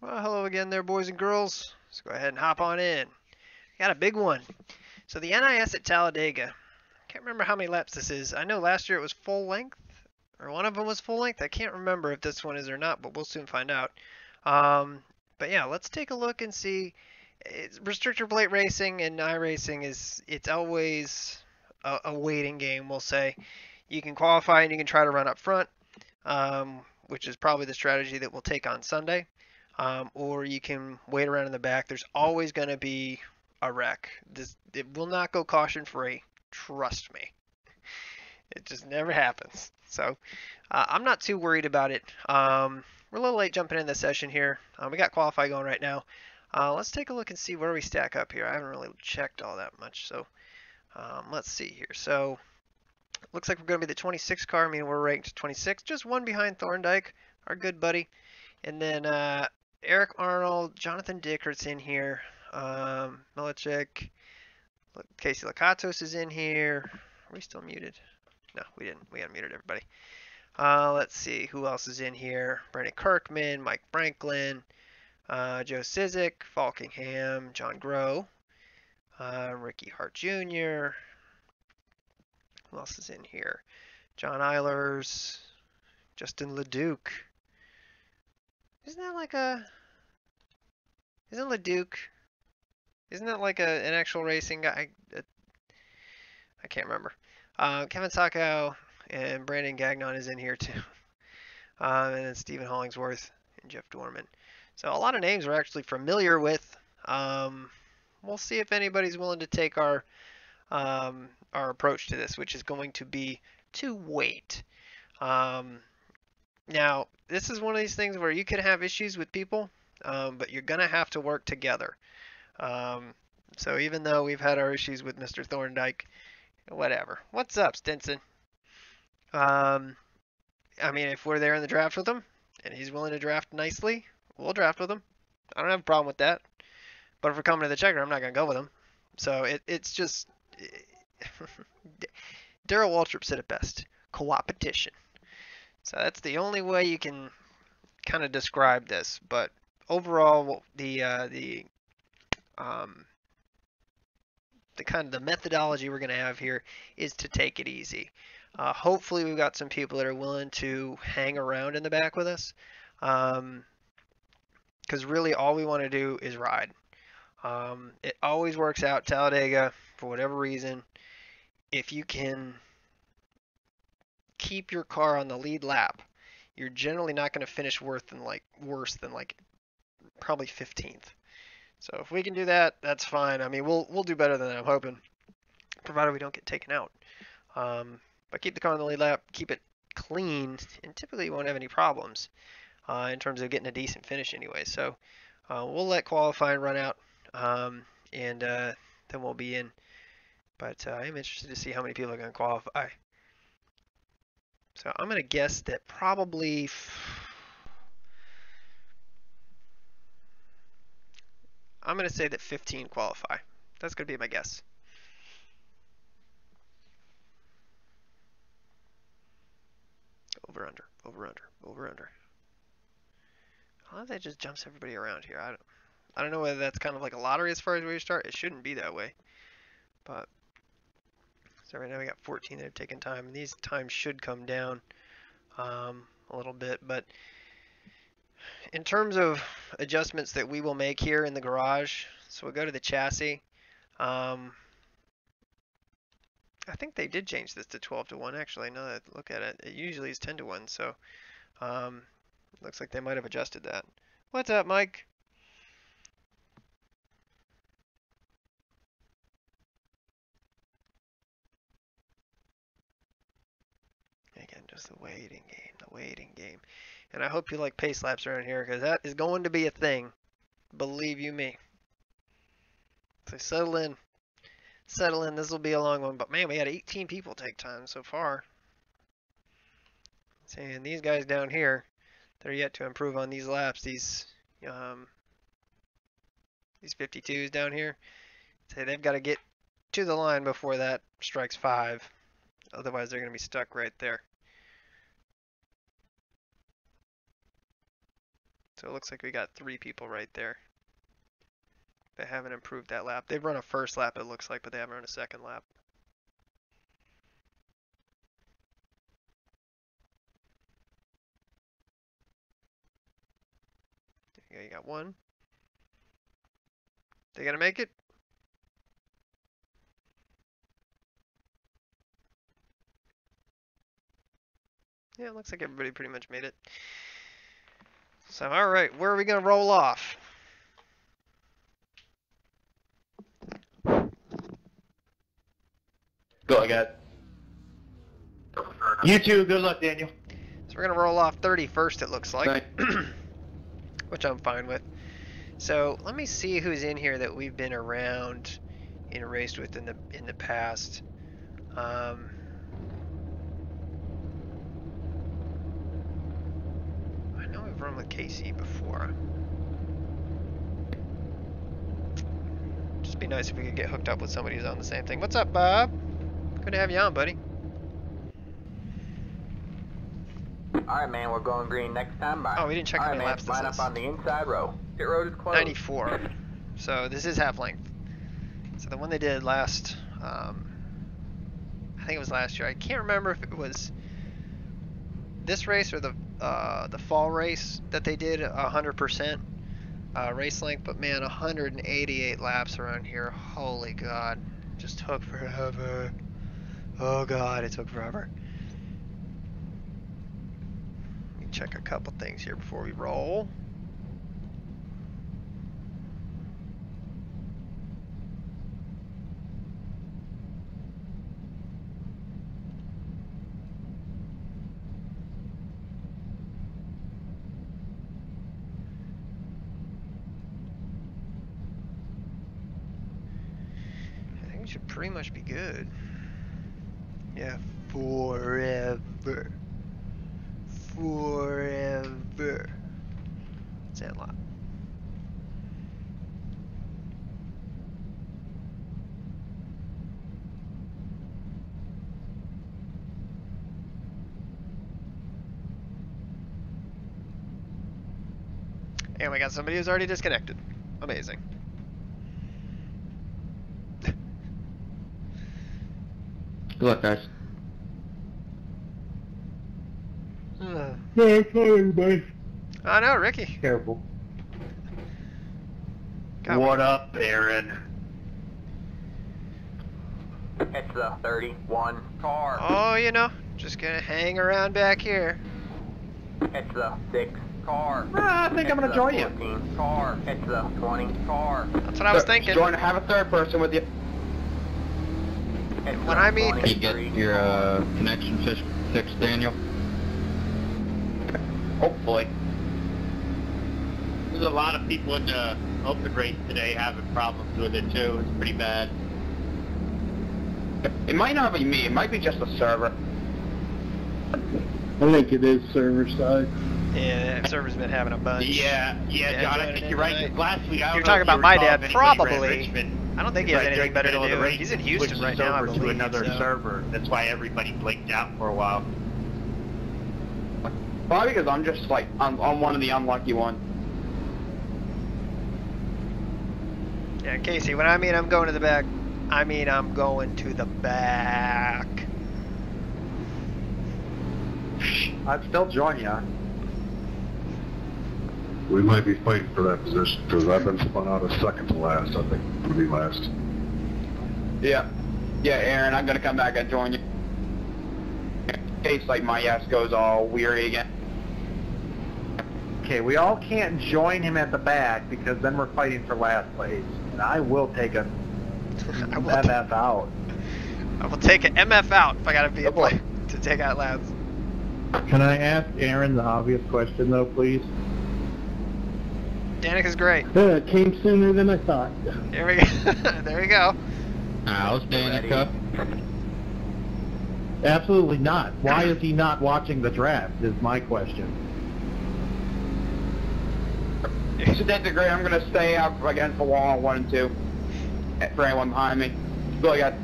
Well, hello again there, boys and girls. Let's go ahead and hop on in. Got a big one. So the NIS at Talledega. Can't remember how many laps this is. I know last year it was full length, or one of them was full length. I can't remember if this one is or not, but we'll soon find out. Um, but yeah, let's take a look and see. Restrictor plate racing and iRacing it's always a waiting game. We'll say you can qualify and you can try to run up front, which is probably the strategy that we'll take on Sunday. Or you can wait around in the back. There's always going to be a wreck. It will not go caution free. Trust me. It just never happens. So I'm not too worried about it. We're a little late jumping in the session here. We got qualify going right now. Let's take a look and see where we stack up here. I haven't really checked all that much. So let's see here. So looks like we're going to be the 26 car. I mean, we're ranked 26, just one behind Thorndike, our good buddy. And then Eric Arnold, Jonathan Dickert's in here. Milichek, Casey Lakatos is in here. Are we still muted? No, we didn't. We unmuted everybody. Let's see who else is in here. Brandon Kirkman, Mike Franklin, Joe Sizik, Faulkingham, John Groh, Ricky Hart Jr. Who else is in here? John Eilers, Justin LeDuc. Isn't that like a... Isn't LeDuc... Isn't that like an actual racing guy? I can't remember. Kevin Sacco and Brandon Gagnon is in here too. And then Stephen Hollingsworth and Jeff Dorman. So a lot of names we're actually familiar with. We'll see if anybody's willing to take our approach to this, which is going to be to wait. Now, this is one of these things where you could have issues with people, but you're going to have to work together. So even though we've had our issues with Mr. Thorndike, whatever. What's up, Stinson? I mean, if we're there in the draft with him, and he's willing to draft nicely, we'll draft with him. I don't have a problem with that. But if we're coming to the checker, I'm not going to go with him. So it's just... Darrell Waltrip said it best. Co-opetition. So that's the only way you can kind of describe this. But overall, the kind of the methodology we're going to have here is to take it easy. Hopefully we've got some people that are willing to hang around in the back with us, because really all we want to do is ride. It always works out, Talledega, for whatever reason. If you can keep your car on the lead lap, you're generally not going to finish worse than probably 15th. So if we can do that, that's fine. I mean, we'll do better than that, I'm hoping, provided we don't get taken out. But keep the car on the lead lap, keep it clean, and typically you won't have any problems in terms of getting a decent finish anyway. So we'll let qualifying run out, and then we'll be in. But I am interested to see how many people are going to qualify. So I'm going to guess that probably... I'm going to say that 15 qualify. That's going to be my guess. Over, under, over, under, over, under. How that just jumps everybody around here? I don't know whether that's kind of like a lottery as far as where you start. It shouldn't be that way. But so right now we got 14 that have taken time. And these times should come down a little bit. But in terms of adjustments that we will make here in the garage, so we'll go to the chassis. I think they did change this to 12-1 actually. Now that I look at it, it usually is 10-1. So looks like they might have adjusted that. What's up, Mike? Again, just the waiting game, the waiting game. And I hope you like pace laps around here, because that is going to be a thing. Believe you me. So settle in. Settle in. This will be a long one. But man, we had 18 people take time so far. And these guys down here, they're yet to improve on these laps. These 52s down here, say they've got to get to the line before that strikes 5. Otherwise, they're going to be stuck right there. So it looks like we got 3 people right there. They haven't improved that lap. They've run a first lap, it looks like, but they haven't run a second lap. Yeah, you got 1. They gonna make it? Yeah, it looks like everybody pretty much made it. So, alright, where are we gonna roll off? Go ahead. You too. Good luck, Daniel. So we're gonna roll off 31st, it looks like. Right. Which I'm fine with. So let me see who's in here that we've been around and raced with in the past. I know we've run with Casey before. Just be nice if we could get hooked up with somebody who's on the same thing. What's up, Bob? Good to have you on, buddy. Alright, man, we're going green next time. Bye. Oh, we didn't check how many laps this line is. up on the inside row. Pit road is closed. 94. So this is half length. So the one they did last, I think it was last year. I can't remember if it was this race or the fall race that they did 100% race length. But man, 188 laps around here. Holy God, just took forever. Oh God, it took forever. Let me check a couple things here before we roll. Should pretty much be good. Yeah, forever. Forever. Say a lot. And we got somebody who's already disconnected. Amazing. Good luck, guys. No, sorry, everybody. Oh no, Ricky. Careful. Got What up, Aaron? It's the 31 car. Oh, you know, just gonna hang around back here. It's the 6 car. I think I'm gonna It's join the you. 14 car. It's the 20 car. That's what I was thinking. Join, have a third person with you. It's When the I mean- Can you get 23 your car. connection fixed, Daniel? Hopefully. There's a lot of people in the open race today having problems with it too. It's pretty bad. It might not be me. It might be just the server. I think it is server side. Yeah, the server's been having a bunch. Yeah, Yeah, John, doing I it think you're right. 'Cause tonight. last week, I don't You're know talking if about you my recall dad, if anybody ran probably. Richmond, I don't think he has right anything during the better middle to of the do. race, He's in Houston switched right now, I over believe. to another so. server. That's why everybody blinked out for a while. Probably because I'm just like, I'm one of the unlucky ones. Yeah, Casey, when I mean I'm going to the back, I mean I'm going to the back. I'd still join you. We might be fighting for that position because I've been spun out of second to last. I think to be last. Yeah. Yeah, Aaron, I'm gonna come back and join you. In case like my yes goes all weary again. Okay, we all can't join him at the back because then we're fighting for last place. And I will take a I will MF out. I will take an MF out if I gotta be a Oh, boy. play to take out lads. Can I ask Aaron the obvious question, though, please? Danica's great. It came sooner than I thought. Here we go. There we go. How's Danica? Absolutely not. Why is he not watching the draft, is my question. So that's great. I'm gonna stay up against the wall on 1 and 2. For anyone behind me. Go ahead.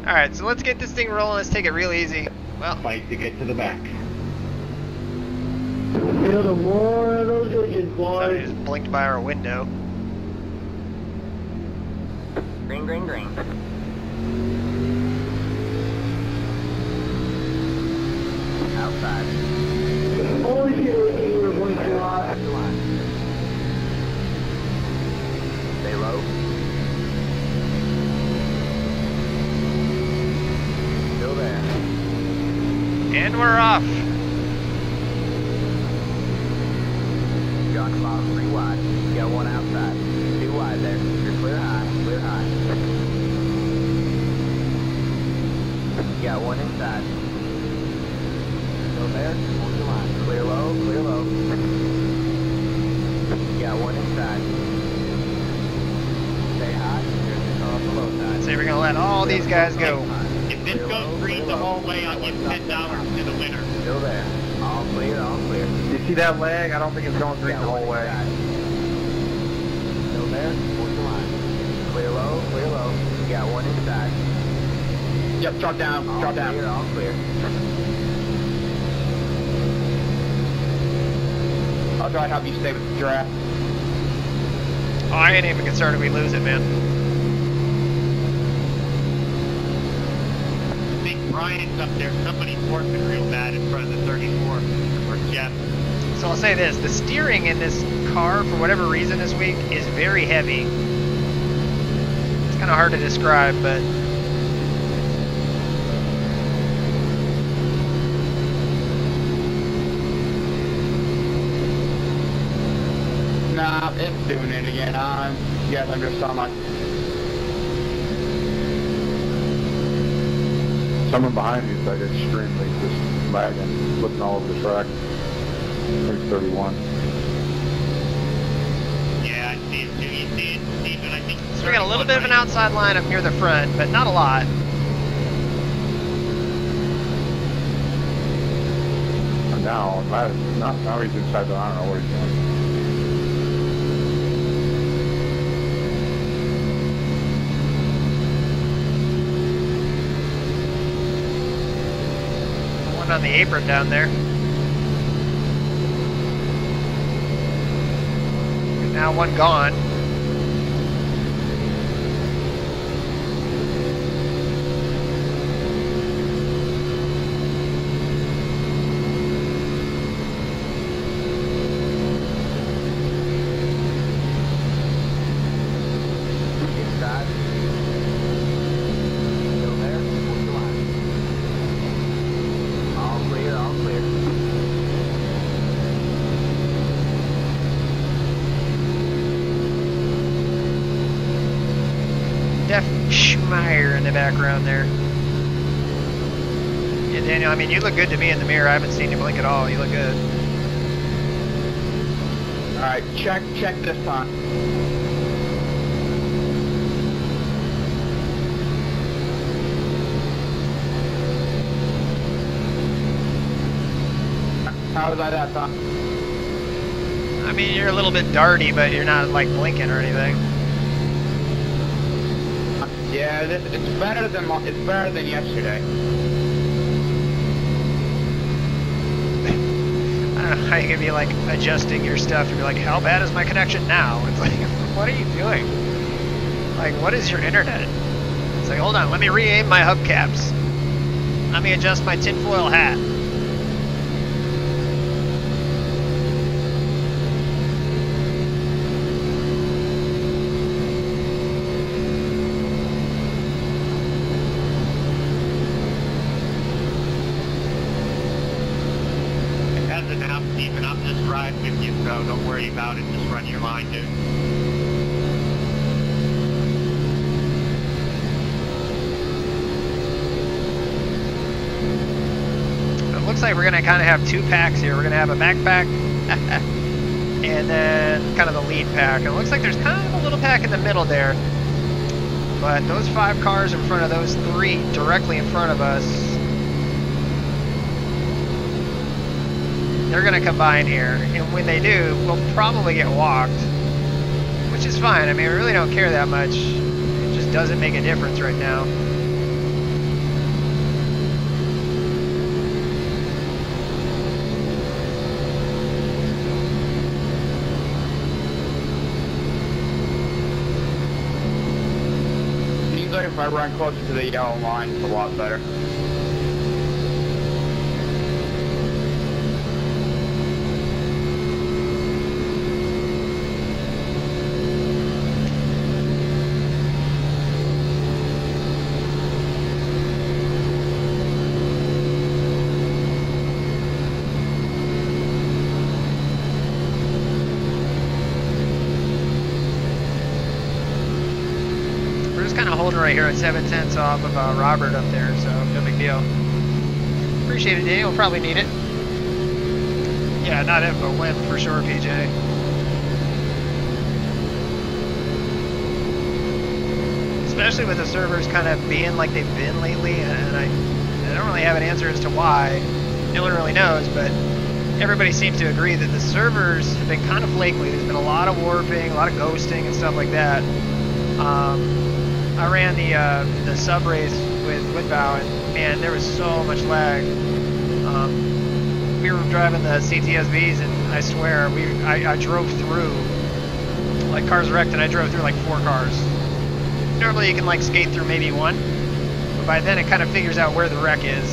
Alright, so let's get this thing rolling. Let's take it real easy. Well, Fight to get to the back. Build more of those engines, So he boys. just blinked by our window. Green, green, green. Outside. Holy shit, we're going to Left the line. Stay low. Still there. And we're off. You're on the bottom, 3 wide. You got 1 outside. 2 wide there. You're clear high, clear high. You got 1 inside. Still there, hold your line. Clear low, clear low. You got 1 inside. Stay high, here's the car on the low side. So we're gonna let all these guys go. If this goes green the whole way, I'll give $10 to the winner. Still there. All clear, all clear. You see that lag? I don't think it's going green Got the whole 1 way. inside. Still there, hold your line. Clear low, clear low. You got 1 inside. Yep, drop down, All drop down. clear, all clear. I'll try to help you stay with the draft. Oh, I ain't even concerned if we lose it, man. I think Brian's up there. Somebody's working real bad in front of the 34. Or Jeff. So I'll say this, the steering in this car, for whatever reason this week, is very heavy. It's kind of hard to describe, but Nah, it's doing it again. Yes, I'm just on my... Someone behind you is like extremely just lagging, looking all over the track. There's 31. Yeah, I see it too. You see it, Steven, I think. so we got a little bit of an outside line up near the front, but not a lot. And now he's inside the, I don't know what he's doing. One on the apron down there. Now one gone. Inside. Still there, hold your line. All clear, all clear. Def Schmeier in the background there. Yeah, Daniel, I mean, you look good to me in the mirror. I haven't seen you blink at all. You look good. Alright, check this time. How was I that time? I mean, you're a little bit darty, but you're not like blinking or anything. Yeah, it's better than yesterday. I don't know how you can be like adjusting your stuff and be like, how bad is my connection now? It's like, what are you doing? Like, what is your internet? It's like, hold on, let me re-aim my hubcaps. Let me adjust my tinfoil hat. As of now, Steven, I'm just riding with you, so don't worry about it. Just run your line, dude. It looks like we're gonna kind of have two packs here. We're gonna have a backpack and then kind of the lead pack. And it looks like there's kind of a little pack in the middle there. But those 5 cars in front of those 3 directly in front of us, they're gonna combine here. And when they do, we'll probably get walked, which is fine. I mean, we really don't care that much. It just doesn't make a difference right now. if I run closer to the yellow line, it's a lot better. Right here at 7/10 off of Robert up there, so no big deal. Appreciate it, Danny. We'll probably need it. Yeah, not if, but when for sure, PJ. Especially with the servers kind of being like they've been lately, and I don't really have an answer as to why. No one really knows, but everybody seems to agree that the servers have been kind of flaky. There's been a lot of warping, a lot of ghosting, and stuff like that. I ran the sub race with Woodbow, and man, there was so much lag. We were driving the CTSVs, and I swear, I drove through, like cars wrecked, and I drove through like 4 cars. Normally you can like skate through maybe 1, but by then it kind of figures out where the wreck is,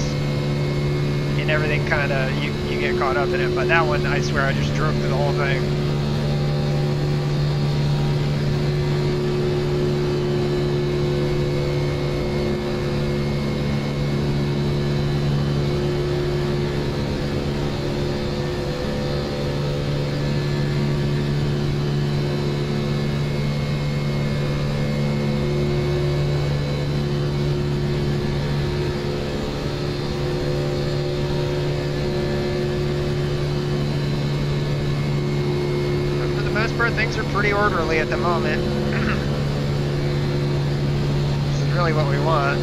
and everything kind of, you get caught up in it. But that one, I swear, I just drove through the whole thing. Things are pretty orderly at the moment. This is really what we want.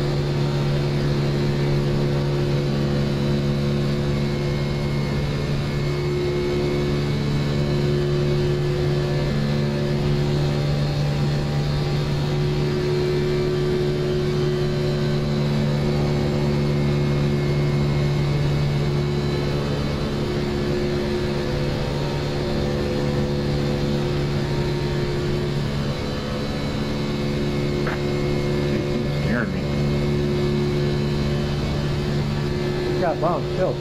Bump, chill.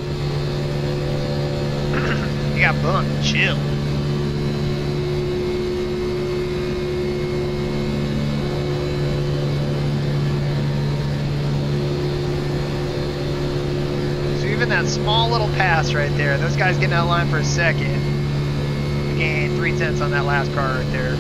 You got bump, chill. So even that small little pass right there, those guys getting out of line for a second. We gained 3/10 on that last car right there.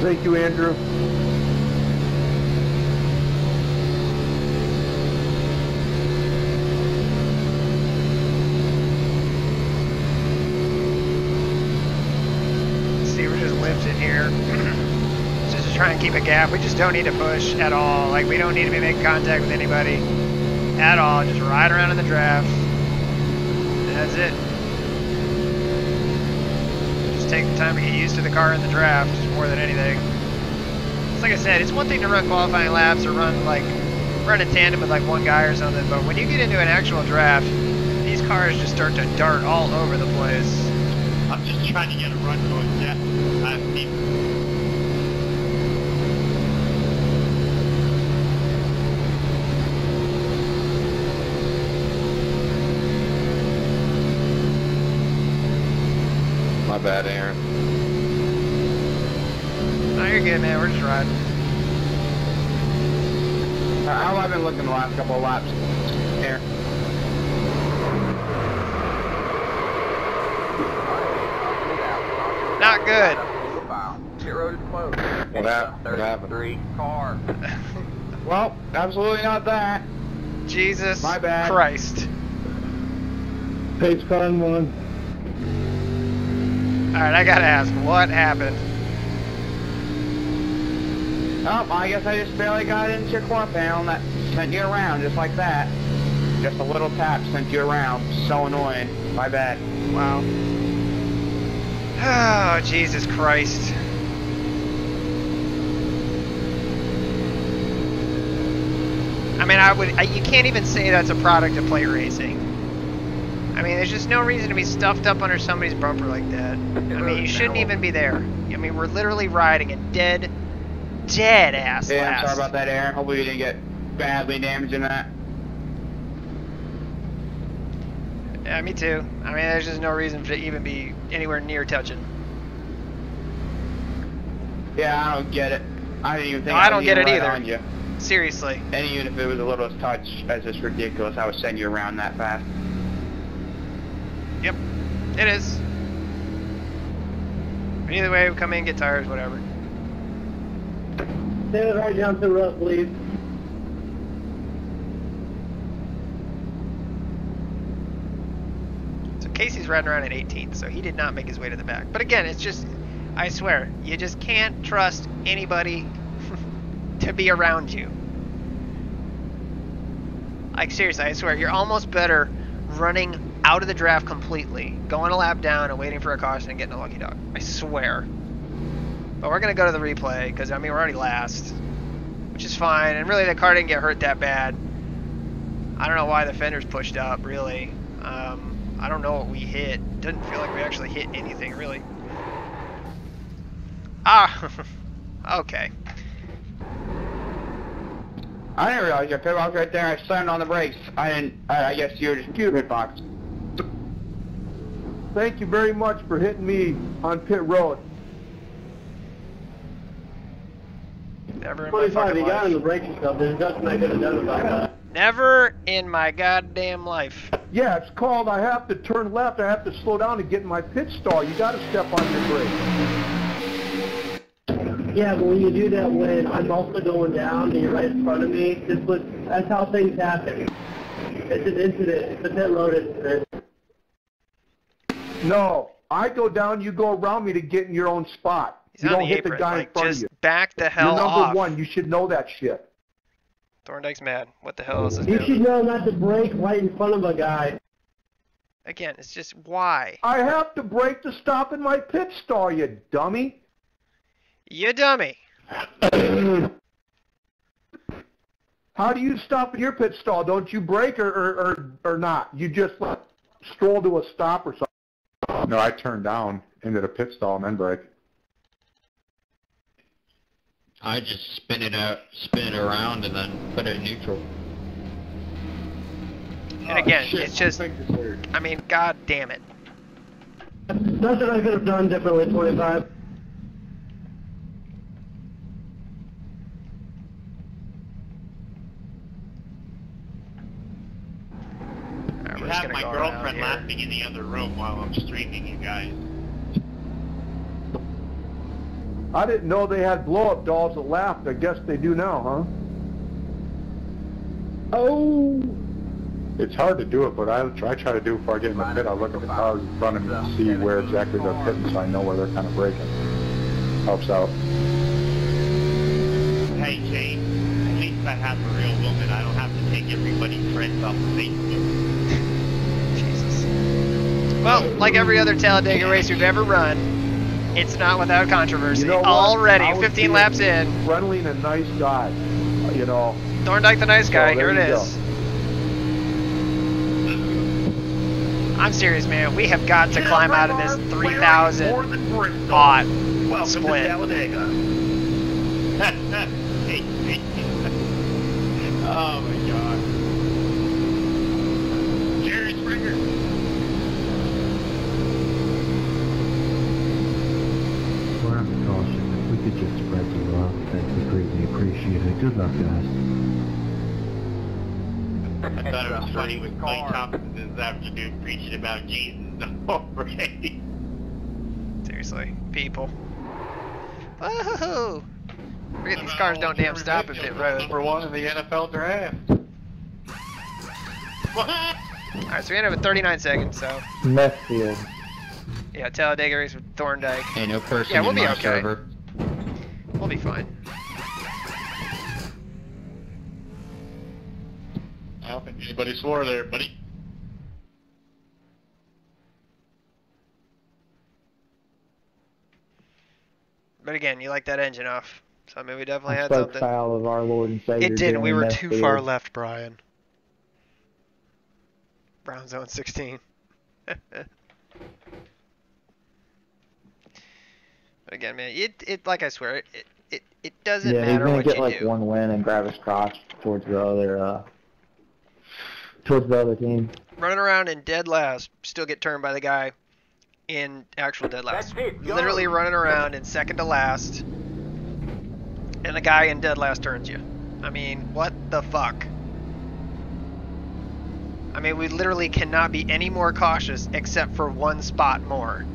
Thank you, Andrew. See, we're just lifting here. Just to try and keep a gap. We just don't need to push at all. Like, we don't need to be making contact with anybody at all. Just ride around in the draft. That's it. Take the time to get used to the car in the draft more than anything. like I said, it's one thing to run qualifying laps or run in tandem with like one guy or something, but when you get into an actual draft, these cars just start to dart all over the place. I'm just trying to get a run going. Yeah, My bad, Aaron. No, you're good, man. We're just riding. How have I been looking the last couple of laps? Aaron. Not good. Pit road is closed. What happened? 33 car. Well, absolutely not that. Jesus My bad. Christ. Pace car in one. Alright, I gotta ask, what happened? Oh, I guess I just barely got into your core panel and that sent you around just like that. Just a little tap sent you around. So annoying. My bad. Wow. Oh, Jesus Christ. I mean, you can't even say that's a product of plate racing. I mean, there's just no reason to be stuffed up under somebody's bumper like that. I mean, you shouldn't even be there. I mean, we're literally riding a dead ass Yeah, I'm last. sorry about that, Aaron. Hopefully you didn't get badly damaged in that. Yeah, me too. I mean, there's just no reason to even be anywhere near touching. Yeah, I don't get it. I didn't even think No, I don't get it right either. on you. Seriously. And even if it was a little touch, that's just ridiculous. I would send you around that fast. Yep, it is. But either way, we come in, get tires, whatever. Stand it right down to the rough, please. So Casey's riding around at 18th, so he did not make his way to the back. But again, it's just, I swear, you just can't trust anybody to be around you. Like, seriously, I swear, you're almost better running out of the draft completely, going a lap down and waiting for a caution and getting a lucky dog. I swear. But we're going to go to the replay, because, I mean, we're already last, which is fine. And really, the car didn't get hurt that bad. I don't know why the fender's pushed up, really. I don't know what we hit. Doesn't feel like we actually hit anything, really. Ah! Okay. I didn't realize your pit box right there. I slammed on the brakes. I guess you were just cute pit box. Thank you very much for hitting me on pit road. Never in my 25, fucking you got life. on the brakes and stuff. There's nothing I could have done about that. Never in my goddamn life. Yeah, it's called I have to turn left, I have to slow down to get in my pit stall. You gotta step on your brakes. Yeah, but when you do that when I'm also going down and you're right in front of me, that's how things happen. It's an incident. It's a pit road incident. No, I go down, you go around me to get in your own spot. He's You on don't the hit apron. the guy in Like, front of just you. back the You're hell number off. one, you should know that shit. Thorndyke's mad. What the hell is this You doing? should know not to brake right in front of a guy. Again, it's just why? I have to brake to stop in my pit stall, you dummy. You dummy. How do you stop in your pit stall? Don't you brake or not? You just stroll to a stop or something? No, I turned down into the pit stall and then brake. I just spin it around and then put it in neutral. And again, it's just, I mean, god damn it. Nothing I could have done differently, 25. Alright, You we're just have gonna my go around girlfriend here. laughing in the other room while I'm streaming you guys. I didn't know they had blow-up dolls that laughed. I guess they do now, huh? Oh! It's hard to do it, but I try to do it before I get in the pit. I look at the cars in front of me to see where exactly they're pitting so I know where they're kind of braking. Helps out. Hey, Jane, at least I have a real woman. I don't have to take everybody's friends off of Facebook. Jesus. Well, like every other Talledega race we've ever run, It's not without controversy. You know what? Already, I was 15 being laps in. Friendly and a nice guy, you know. Thorndike the nice guy, So here there it you is. I'm serious, man. We have got to climb out of this 3,000 bot Welcome split. to Talledega. Oh my god. Jerry Springer. We're on the caution. If we could just spread the love, that'd be greatly appreciated. Good luck, guys. I thought it was funny when Clay Thompson this afternoon preaching about Jesus already. Seriously, people. Woohoo! Forget these cars don't damn stop at pit road. Number 1 in the NFL draft. Alright, so we ended up with 39 seconds, so. Messfield. Yeah, Talledega race with Thorndike. Hey, no person Yeah, we'll in be my okay. server. We'll be fine. I don't think anybody swore there, buddy. But again, you like that engine off. So I mean, we definitely I had spoke something. foul of our Lord and Savior. It didn't. We during were the too Messfield. far left, Brian. Brown zone 16. But again, man, it like I swear, it doesn't Yeah, he's matter gonna what get you like do. one win and grab his crotch towards the other team. Running around in dead last, still get turned by the guy in actual dead last. Literally running around in second to last, and the guy in dead last turns you. I mean, what the fuck? I mean, we literally cannot be any more cautious except for one spot more.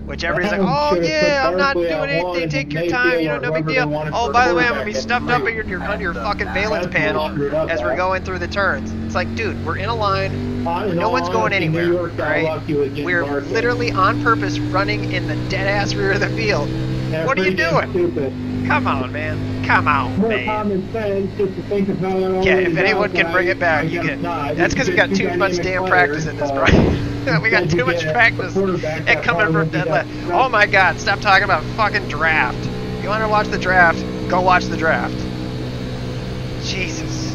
Which everybody's like, oh yeah, I'm not doing anything, take your time, you know, no big deal. Oh, by the way, I'm going to be stuffed up on your fucking valence panel as we're going through the turns. It's like, dude, we're in a line, no one's going anywhere, right? We're literally on purpose running in the dead-ass rear of the field. What are you doing? Come on, man. Come on, man. Common sense just to think of how that Yeah, if anyone can bring it back, you can. That's because we got too much damn practice in this, Brian. We got too much practice at coming from dead left. Oh my god, stop talking about fucking draft. You want to watch the draft, go watch the draft. Jesus.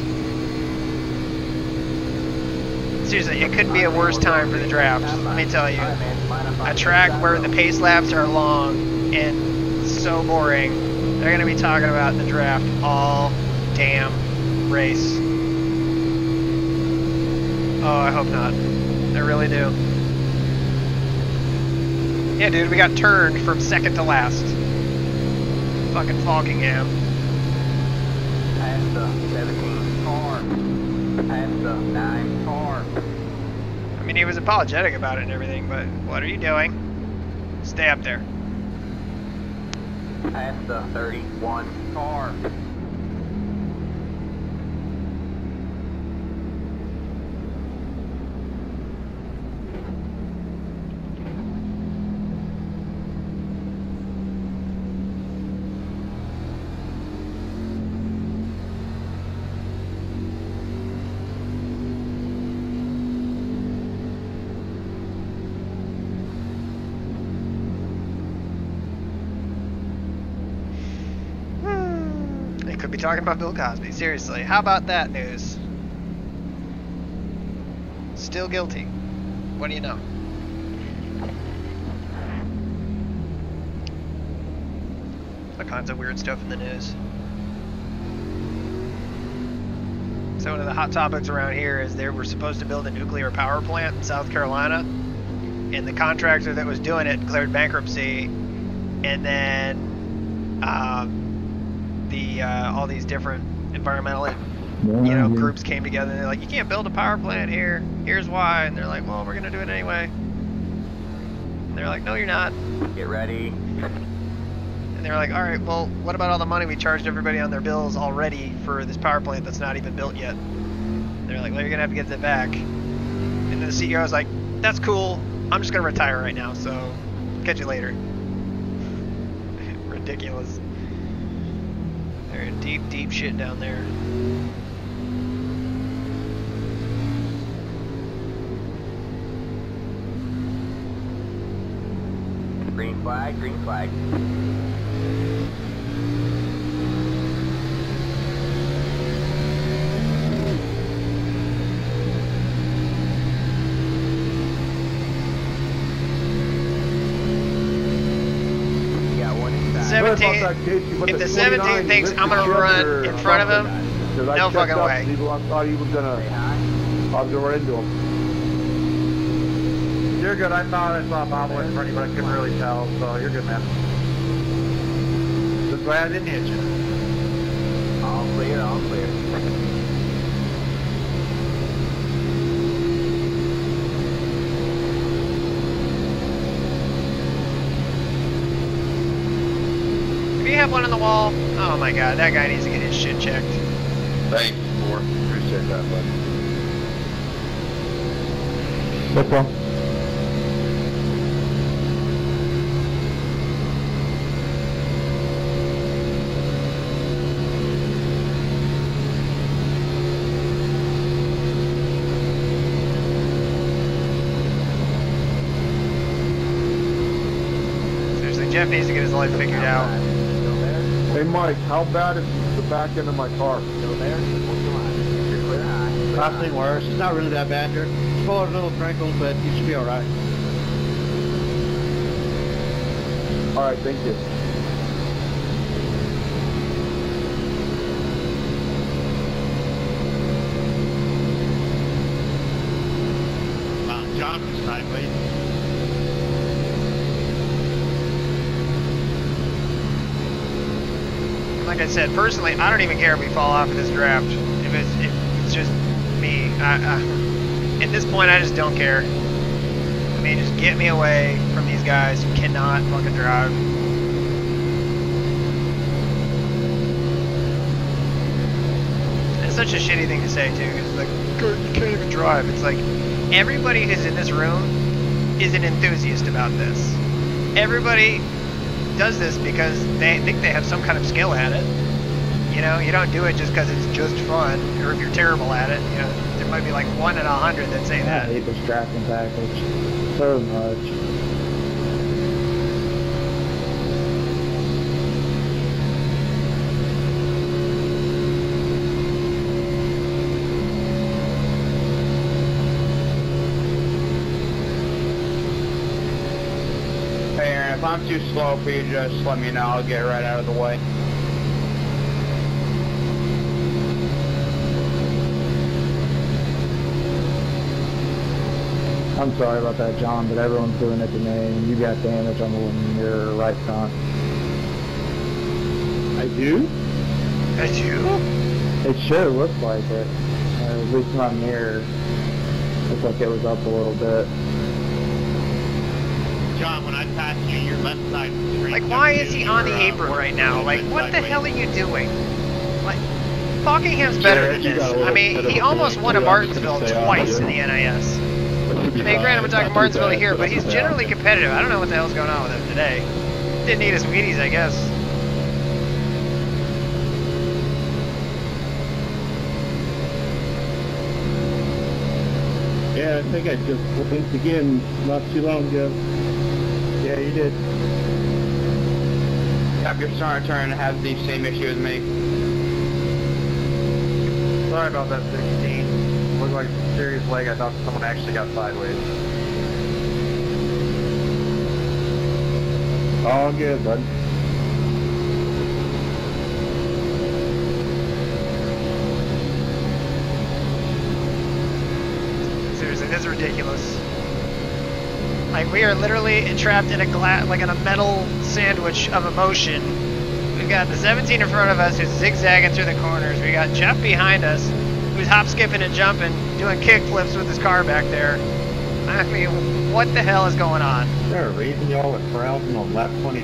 Seriously, it couldn't be a worse time for the draft, let me tell you. A track where the pace laps are long and so boring, they're going to be talking about the draft all damn race. Oh, I hope not. I really do. Yeah, dude, we got turned from second to last. Fucking Faulkingham. Past the 17 car. Past the 9 car. I mean, he was apologetic about it and everything, but what are you doing? Stay up there. Past the 31 car. They could be talking about Bill Cosby. Seriously, how about that news? Still guilty. What do you know? All kinds of weird stuff in the news. So one of the hot topics around here is they were supposed to build a nuclear power plant in South Carolina, and the contractor that was doing it declared bankruptcy, and then all these different environmental groups came together and they're like, you can't build a power plant here, here's why, and they're like, well, we're gonna do it anyway. And they're like, no, you're not. Get ready. And they're like, all right, well, what about all the money we charged everybody on their bills already for this power plant that's not even built yet? And they're like, well, you're gonna have to get that back. And then the CEO was like, that's cool, I'm just gonna retire right now, so catch you later. Ridiculous. They're in deep, deep shit down there. Green flag, green flag. You got one inside. 17. If the 17 thinks I'm gonna run in front of him, no fucking way. I thought he was gonna. I was gonna run into him. You're good. I thought I saw a bomb in front of you, but I couldn't really tell, so you're good, man. Just glad I didn't hit you. All clear, all clear. Do you have one on the wall? Oh my god, that guy needs to get his shit checked. Thanks, for. Appreciate that, bud. No problem. Seriously, Jeff needs to get his life figured out. Still there? Hey, Mike, how bad is the back end of my car? Still there? Hold the line. You're clear high. I've seen worse. It's not really that bad. There's smaller little crinkles, but you should be alright. All right, thank you. John was sideways. Like I said, personally, I don't even care if we fall off of this draft. If it's just me, at this point, I just don't care. I mean, just get me away from these guys who cannot fucking drive. It's such a shitty thing to say too, because it's like, you can't even drive. It's like, everybody who's in this room is an enthusiast about this. Everybody does this because they think they have some kind of skill at it. You know, you don't do it just because it's just fun, or if you're terrible at it. You know, there might be like 1 in 100 that say I that. hate this drafting package so much. Hey, Aaron, if I'm too slow for you, just let me know. I'll get right out of the way. I'm sorry about that, John, but everyone's doing it to me, and you got damage on your right front. I do? I do? It sure looks like it. At least my mirror. Looks like it was up a little bit. John, when I passed you, your left side was straight. Like, why is he on the apron right now? Like, what the hell are you doing? Like, Faulkingham's better than this. I mean, he almost won a Martinsville twice in the NIS. I mean, granted, we're talking Martinsville here, but he's generally competitive. I don't know what the hell's going on with him today. Didn't need his Wheaties, I guess. Yeah, I think I just blinked again not too long ago. Yeah, you did. Yep, you're starting to turn and have the same issue as me. Sorry about that, 16. Looked like a serious leg. I thought someone actually got sideways. All good, bud. Seriously, this is ridiculous. Like, we are literally entrapped in a like in a metal sandwich of emotion. We've got the 17 in front of us who's zigzagging through the corners. We got Jeff behind us who's hop skipping and jumping, doing kick flips with his car back there. I mean, what the hell is going on? Is there a reason y'all are crowding on lap 20?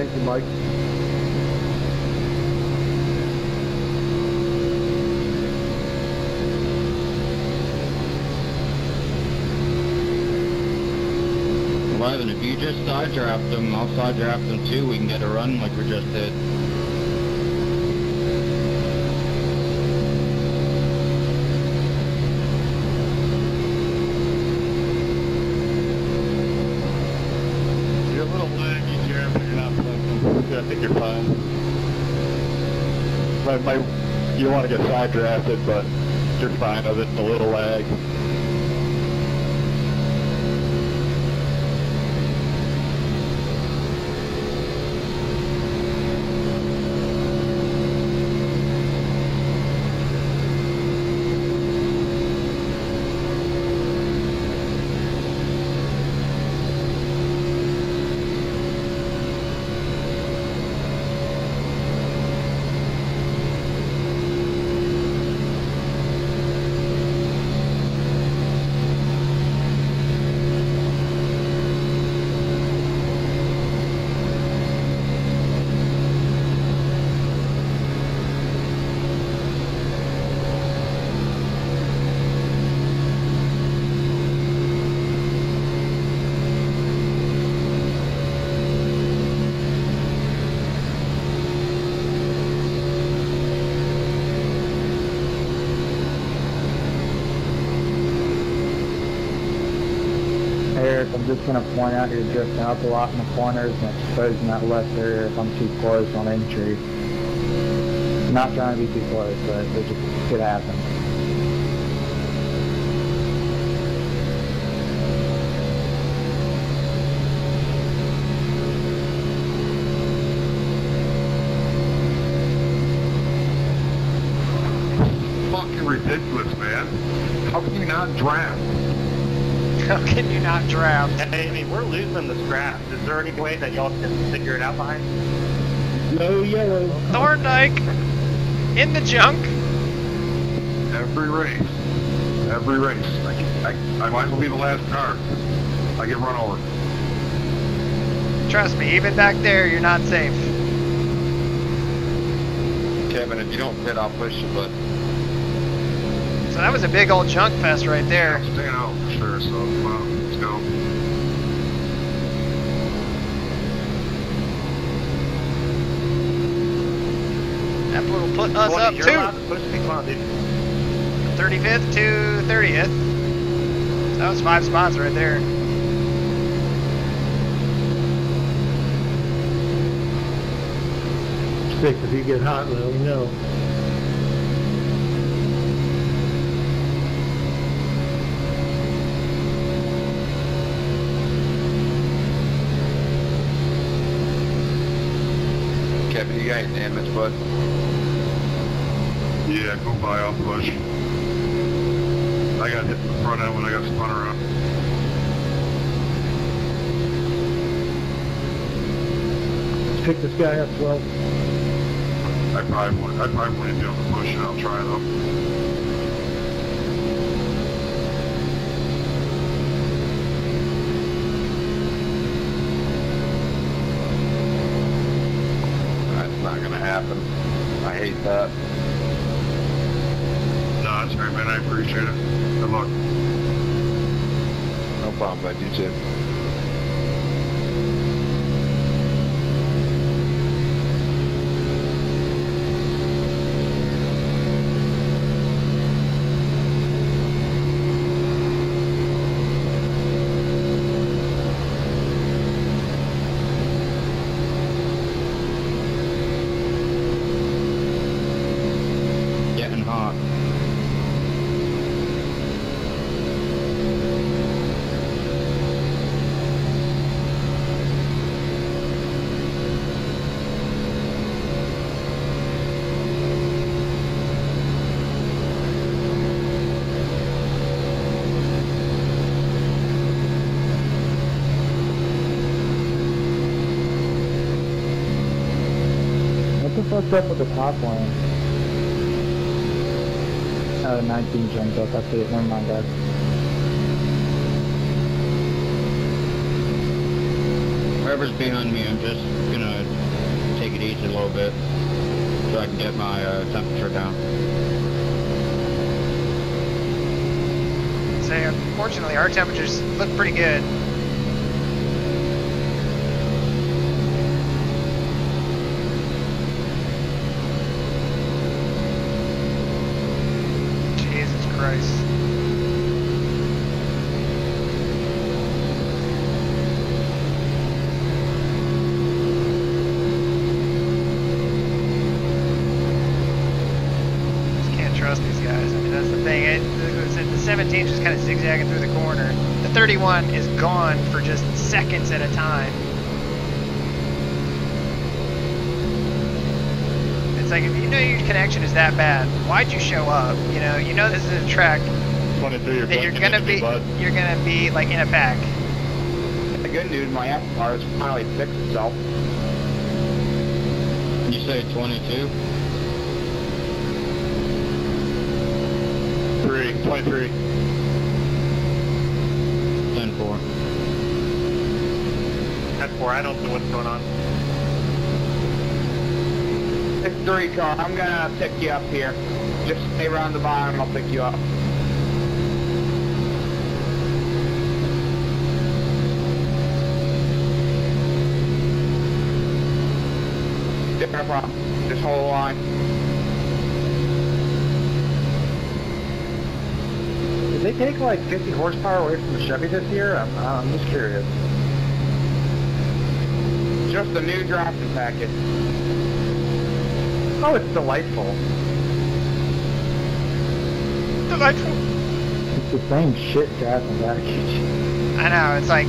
Thank you, Mike. Ivan, if you just side draft them, I'll side draft them too. We can get a run like we just did. You're a little laggy, Jeremy, but you're not flipping. I think you're fine. You don't want to get side drafted, but you're fine with it. A little lag. I'm just going to point out you're drifting up a lot in the corners and exposing that left area if I'm too close on entry. I'm not trying to be too close, but it just could happen. Fucking ridiculous, man. How can you not draft? How can you not draft? Hey, I mean, we're losing the scraps. Is there any way that y'all can figure it out behind? No yellow. Thorndike in the junk. Every race. Every race. I might as well be the last car. I get run over. Trust me, even back there, you're not safe. Kevin, if you don't fit, I'll push you, but... So that was a big old junk fest right there. I'm staying out for sure, so well, let's go. That will put us up You're allowed to push me, come on, dude. 35th to 30th. That was 5 spots right there. Stick, if you get hot, let me know. Kevin, you got any damage, bud? Yeah, go by, I'll push. I got hit in the front end when I got spun around. Let's pick this guy up, 12. I probably wouldn't be able to push it. I'll try though. That's not gonna happen. I hate that. No, that's right, man. I appreciate it. Good luck. No problem, bud. You too. Getting hot. What the fuck's up with the top lane? Oh, 19 jumped up. I see it. Never mind, guys. Whoever's behind me, I'm just gonna little bit so I can get my temperature down. So unfortunately, our temperatures look pretty good. Jesus Christ. Trust these guys. I mean, that's the thing. The 17 just kind of zigzagging through the corner. The 31 is gone for just seconds at a time. It's like, if you know your connection is that bad, why'd you show up? You know this is a track that you're gonna be like in a pack. The good news, my car has finally fixed itself. You say 22? 23. 10-4. 10-4, I don't know what's going on. It's 3 car. I'm gonna pick you up here. Just stay around the bottom, I'll pick you up. No problem. Just hold the line. Did they take like 50 horsepower away from the Chevy this year? I'm just curious. Just a new drafting package. Oh, it's delightful. Delightful. It's the same shit drafting package. I know. It's like,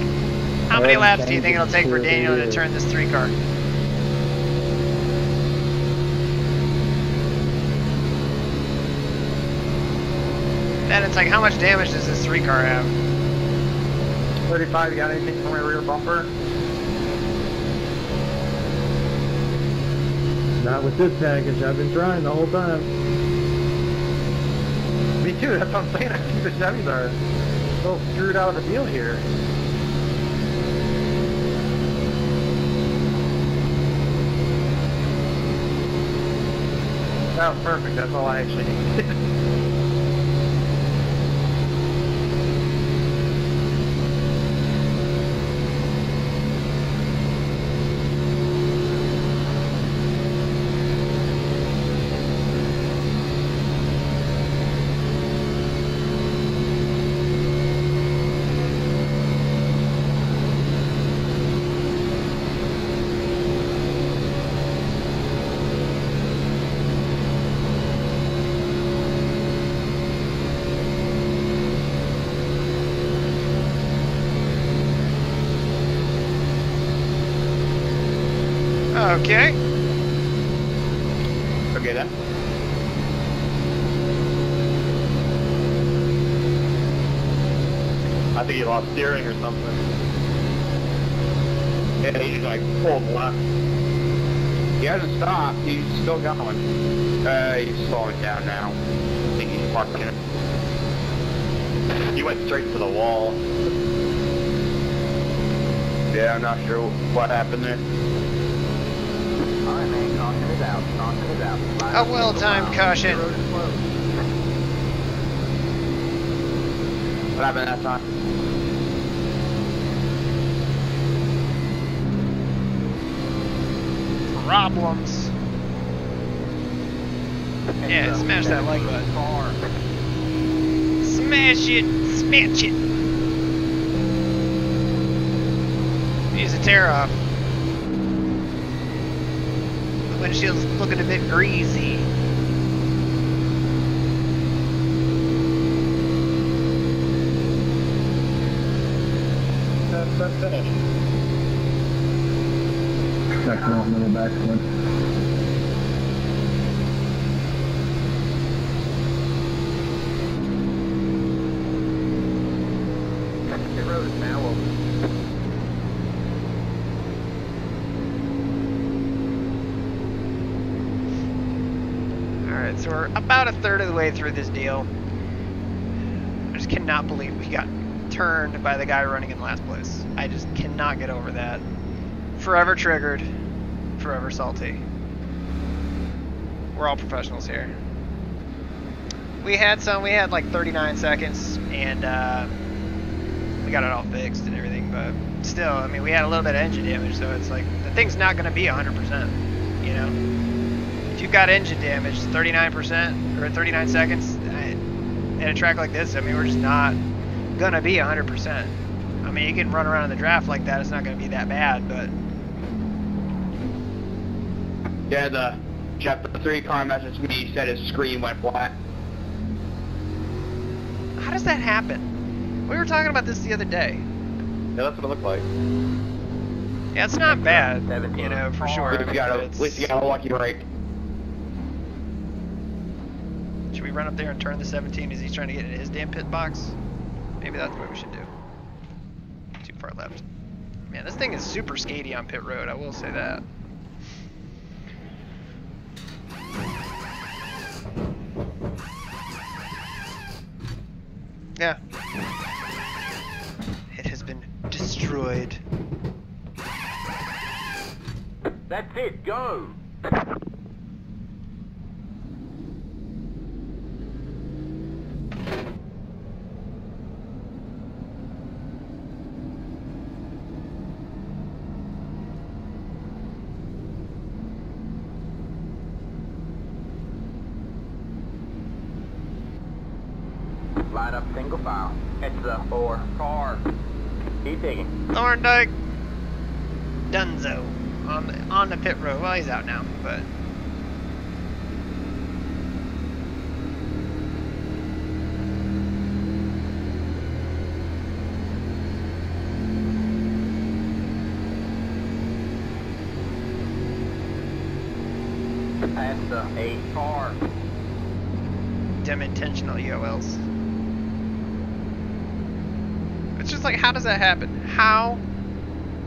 how many laps do you think it'll take for Daniel to turn this 3 car? Then it's like, how much damage does this 3 car have? 35, you got anything for my rear bumper? Not with this package. I've been trying the whole time. Me too, that's what I'm saying. I think the Chevys are so screwed out of the deal here. That was perfect, that's all I actually needed. Okay. Okay then. I think he lost steering or something. Yeah, he's like pulled left. He hasn't stopped, he's still going. He's slowing down now. I think he's parking it. He went straight to the wall. Yeah, I'm not sure what happened there. Alright, man, caution is out. Caution is out. A well-timed caution. What happened that time? Problems. Yeah, smash that like button. Smash it. Smash it. Use a tear off. The windshield's looking a bit greasy. That's finished. Second off, little backslid. The road is now open. Alright, so we're about a third of the way through this deal. I just cannot believe we got turned by the guy running in last place. I just cannot get over that. Forever triggered, forever salty. We're all professionals here. We had like 39 seconds, and we got it all fixed and everything, but still, I mean, we had a little bit of engine damage, so it's like, the thing's not going to be 100%, you know? If you've got engine damage, 39%, or 39 seconds, in a track like this, I mean, we're just not going to be 100%. I mean, you can run around in the draft like that, it's not going to be that bad, but... Yeah, the Chapter 3 car messaged me, he said his screen went black. How does that happen? We were talking about this the other day. Yeah, that's what it looked like. Yeah, it's not bad, you know, for sure. At least you got a lucky break. Should we run up there and turn the 17 as he's trying to get into his damn pit box? Maybe that's what we should do. Too far left. Man, this thing is super skatey on pit road, I will say that. Yeah. It has been destroyed. That's it, go! Line up single file. It's the 4 car. Keep digging. Thorndike. Dunzo. On the pit road. Well, he's out now, but... Past the 8 car. Them intentional EOLs. It's just like, how does that happen? How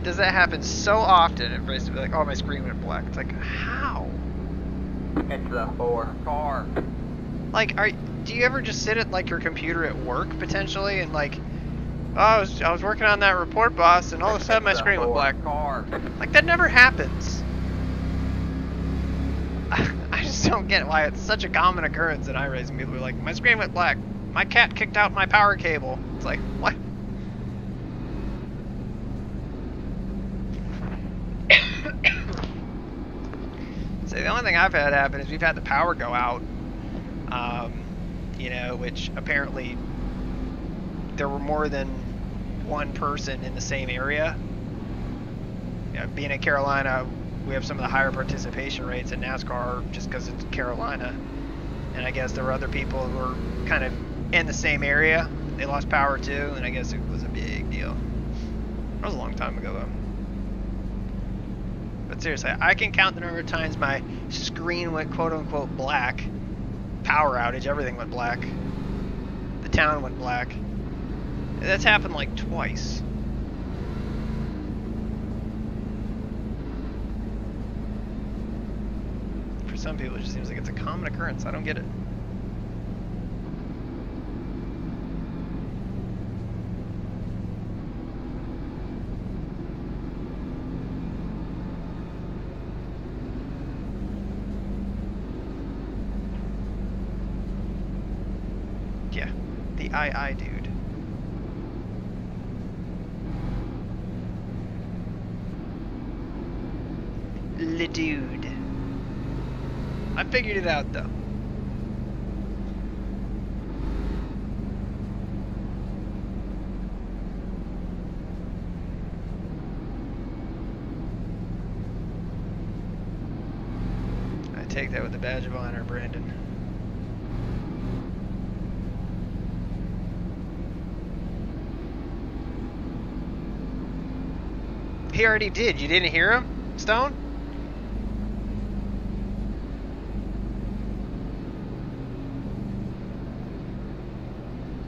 does that happen so often? Everybody's to be like, oh, my screen went black. It's like, how? It's the 4 car. Like, do you ever just sit at like your computer at work potentially and like, oh, I was working on that report, boss, and all of a sudden my screen went black. Like, that never happens. I just don't get why it's such a common occurrence in iRacing. People are like, my screen went black. My cat kicked out my power cable. It's like, what? So the only thing I've had happen is we've had the power go out, you know, which apparently there were more than one person in the same area. You know, being in Carolina, we have some of the higher participation rates in NASCAR just because it's Carolina. And I guess there were other people who were kind of in the same area. They lost power too, and I guess it was a big deal. That was a long time ago though. But seriously, I can count the number of times my screen went quote-unquote black. Power outage, everything went black. The town went black. That's happened like twice. For some people, it just seems like it's a common occurrence. I don't get it. Yeah, the II dude. Le dude. I figured it out though. I take that with a badge of honor, Brandon. He already did. You didn't hear him, Stone?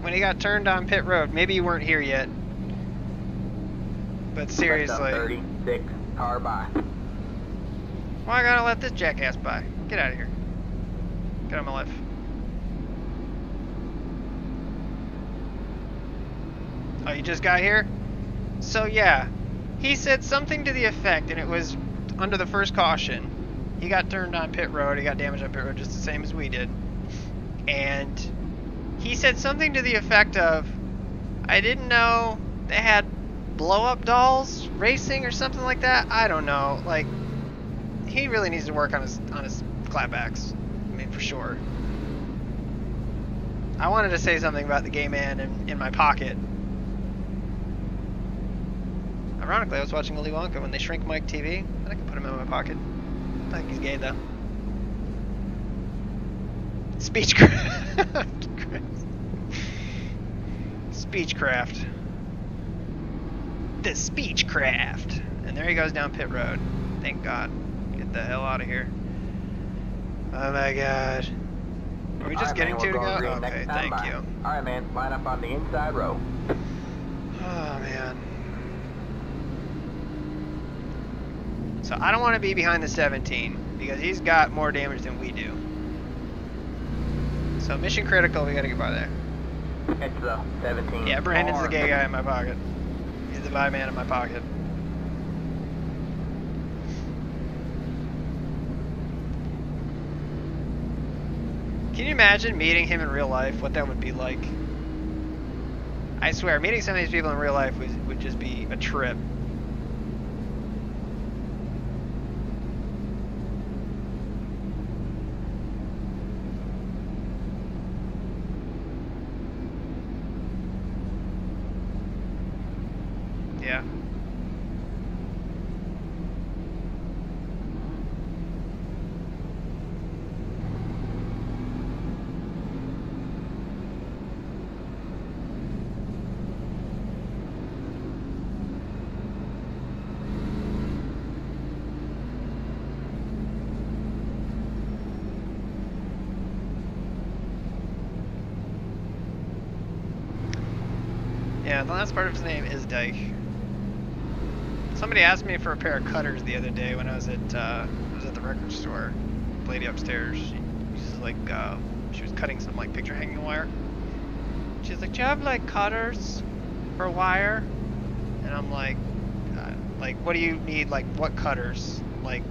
When he got turned on pit road, maybe you weren't here yet. But seriously. 36 car by. Why I gotta let this jackass by? Get out of here. Get out of my life. Oh, you just got here? So yeah. He said something to the effect, and it was under the first caution, he got turned on pit road. He got damaged on pit road just the same as we did. And he said something to the effect of, I didn't know they had blow-up dolls racing or something like that. I don't know. Like, he really needs to work on his clapbacks. I mean, for sure. I wanted to say something about the gay man in my pocket. Ironically, I was watching Willy Wonka when they shrink Mike TV. I think I put him in my pocket. I think he's gay though. Speechcraft. Speechcraft. The Speechcraft. And there he goes down pit road. Thank God. Get the hell out of here. Oh my God. Are we just getting to go? Okay, thank you. Alright, man. Line up on the inside row. Oh, man. So I don't want to be behind the 17 because he's got more damage than we do. So mission critical, we gotta get by there. It's the 17. Yeah, Brandon's the gay guy in my pocket. He's the bi man in my pocket. Can you imagine meeting him in real life? What that would be like? I swear, meeting some of these people in real life would just be a trip. Yeah. Yeah, the last part of his name is Dyke. Somebody asked me for a pair of cutters the other day when I was at the record store. The lady upstairs, she's like, she was cutting some like picture hanging wire. She's like, "Do you have like cutters for wire?" And I'm like, what do you need? Like, what cutters? Like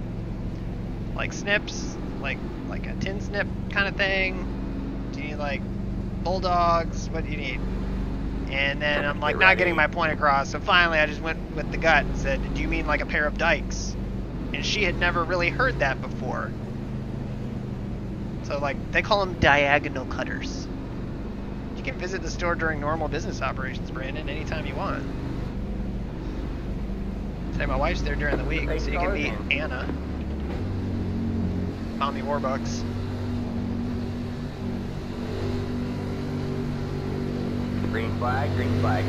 snips? Like a tin snip kind of thing? Do you need like bulldogs? What do you need? And then I'm like not getting my point across, so finally I just went with the gut and said, "Do you mean like a pair of dikes?" And she had never really heard that before. So like, they call them diagonal cutters. You can visit the store during normal business operations, Brandon, anytime you want. Say my wife's there during the week, so you can meet Anna. Mommy Warbucks. Green flag, green flag.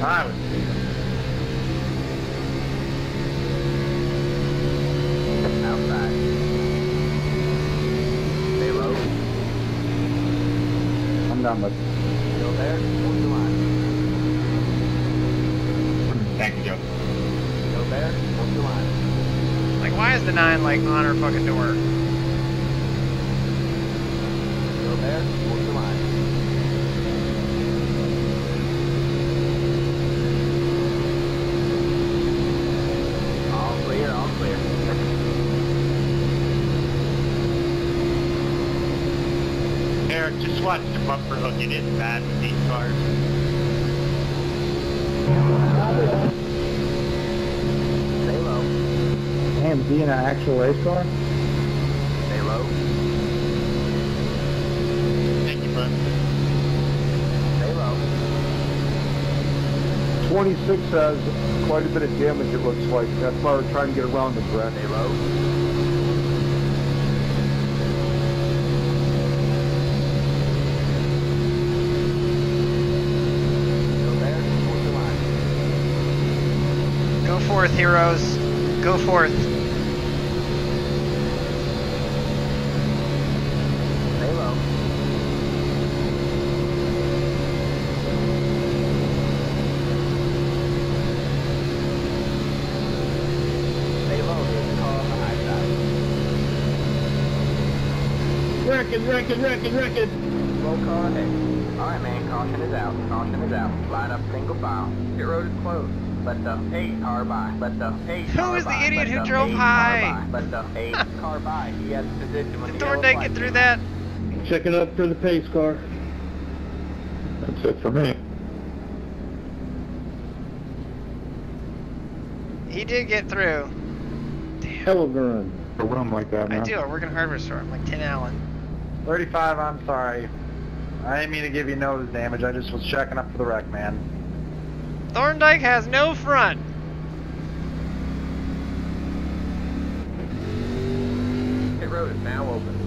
I was outside. Stay low. I'm done with. Still there? Hold the line. Thank you, Joe. Still there? Hold the line. Like, why is the 9 like on her fucking door? Still there? Hold the line. All clear, all clear. Eric, just watch the bumper hook. It is bad with these cars. Stay low. Damn, is he in an actual race car? Stay low. Thank you, bud. Stay low. 26 has quite a bit of damage, it looks like. That's why we're trying to get around the Brett. Stay low. Still there? Hold the line. Go forth, heroes. Go forth. Stay low. Stay low. There's a car on the high side. Wrecking. Low car ahead. Alright, man, caution is out. Caution is out. Line up single file. Pit road is closed. Let the 8 car by. Let the 8 Who car is the by. idiot Let who the drove 8 high? car by. Let the 8 car by. He has position when Did the yellow Thorndike flag get through came that? Checking up for the pace car. That's it for me. He did get through. Hell of a run. A room like that, I man. do. I work in a hardware store. I'm like Tim Allen. 35, I'm sorry. I didn't mean to give you nose damage. I just was checking up for the wreck, man. Thorndike has no front. Pit road is now open.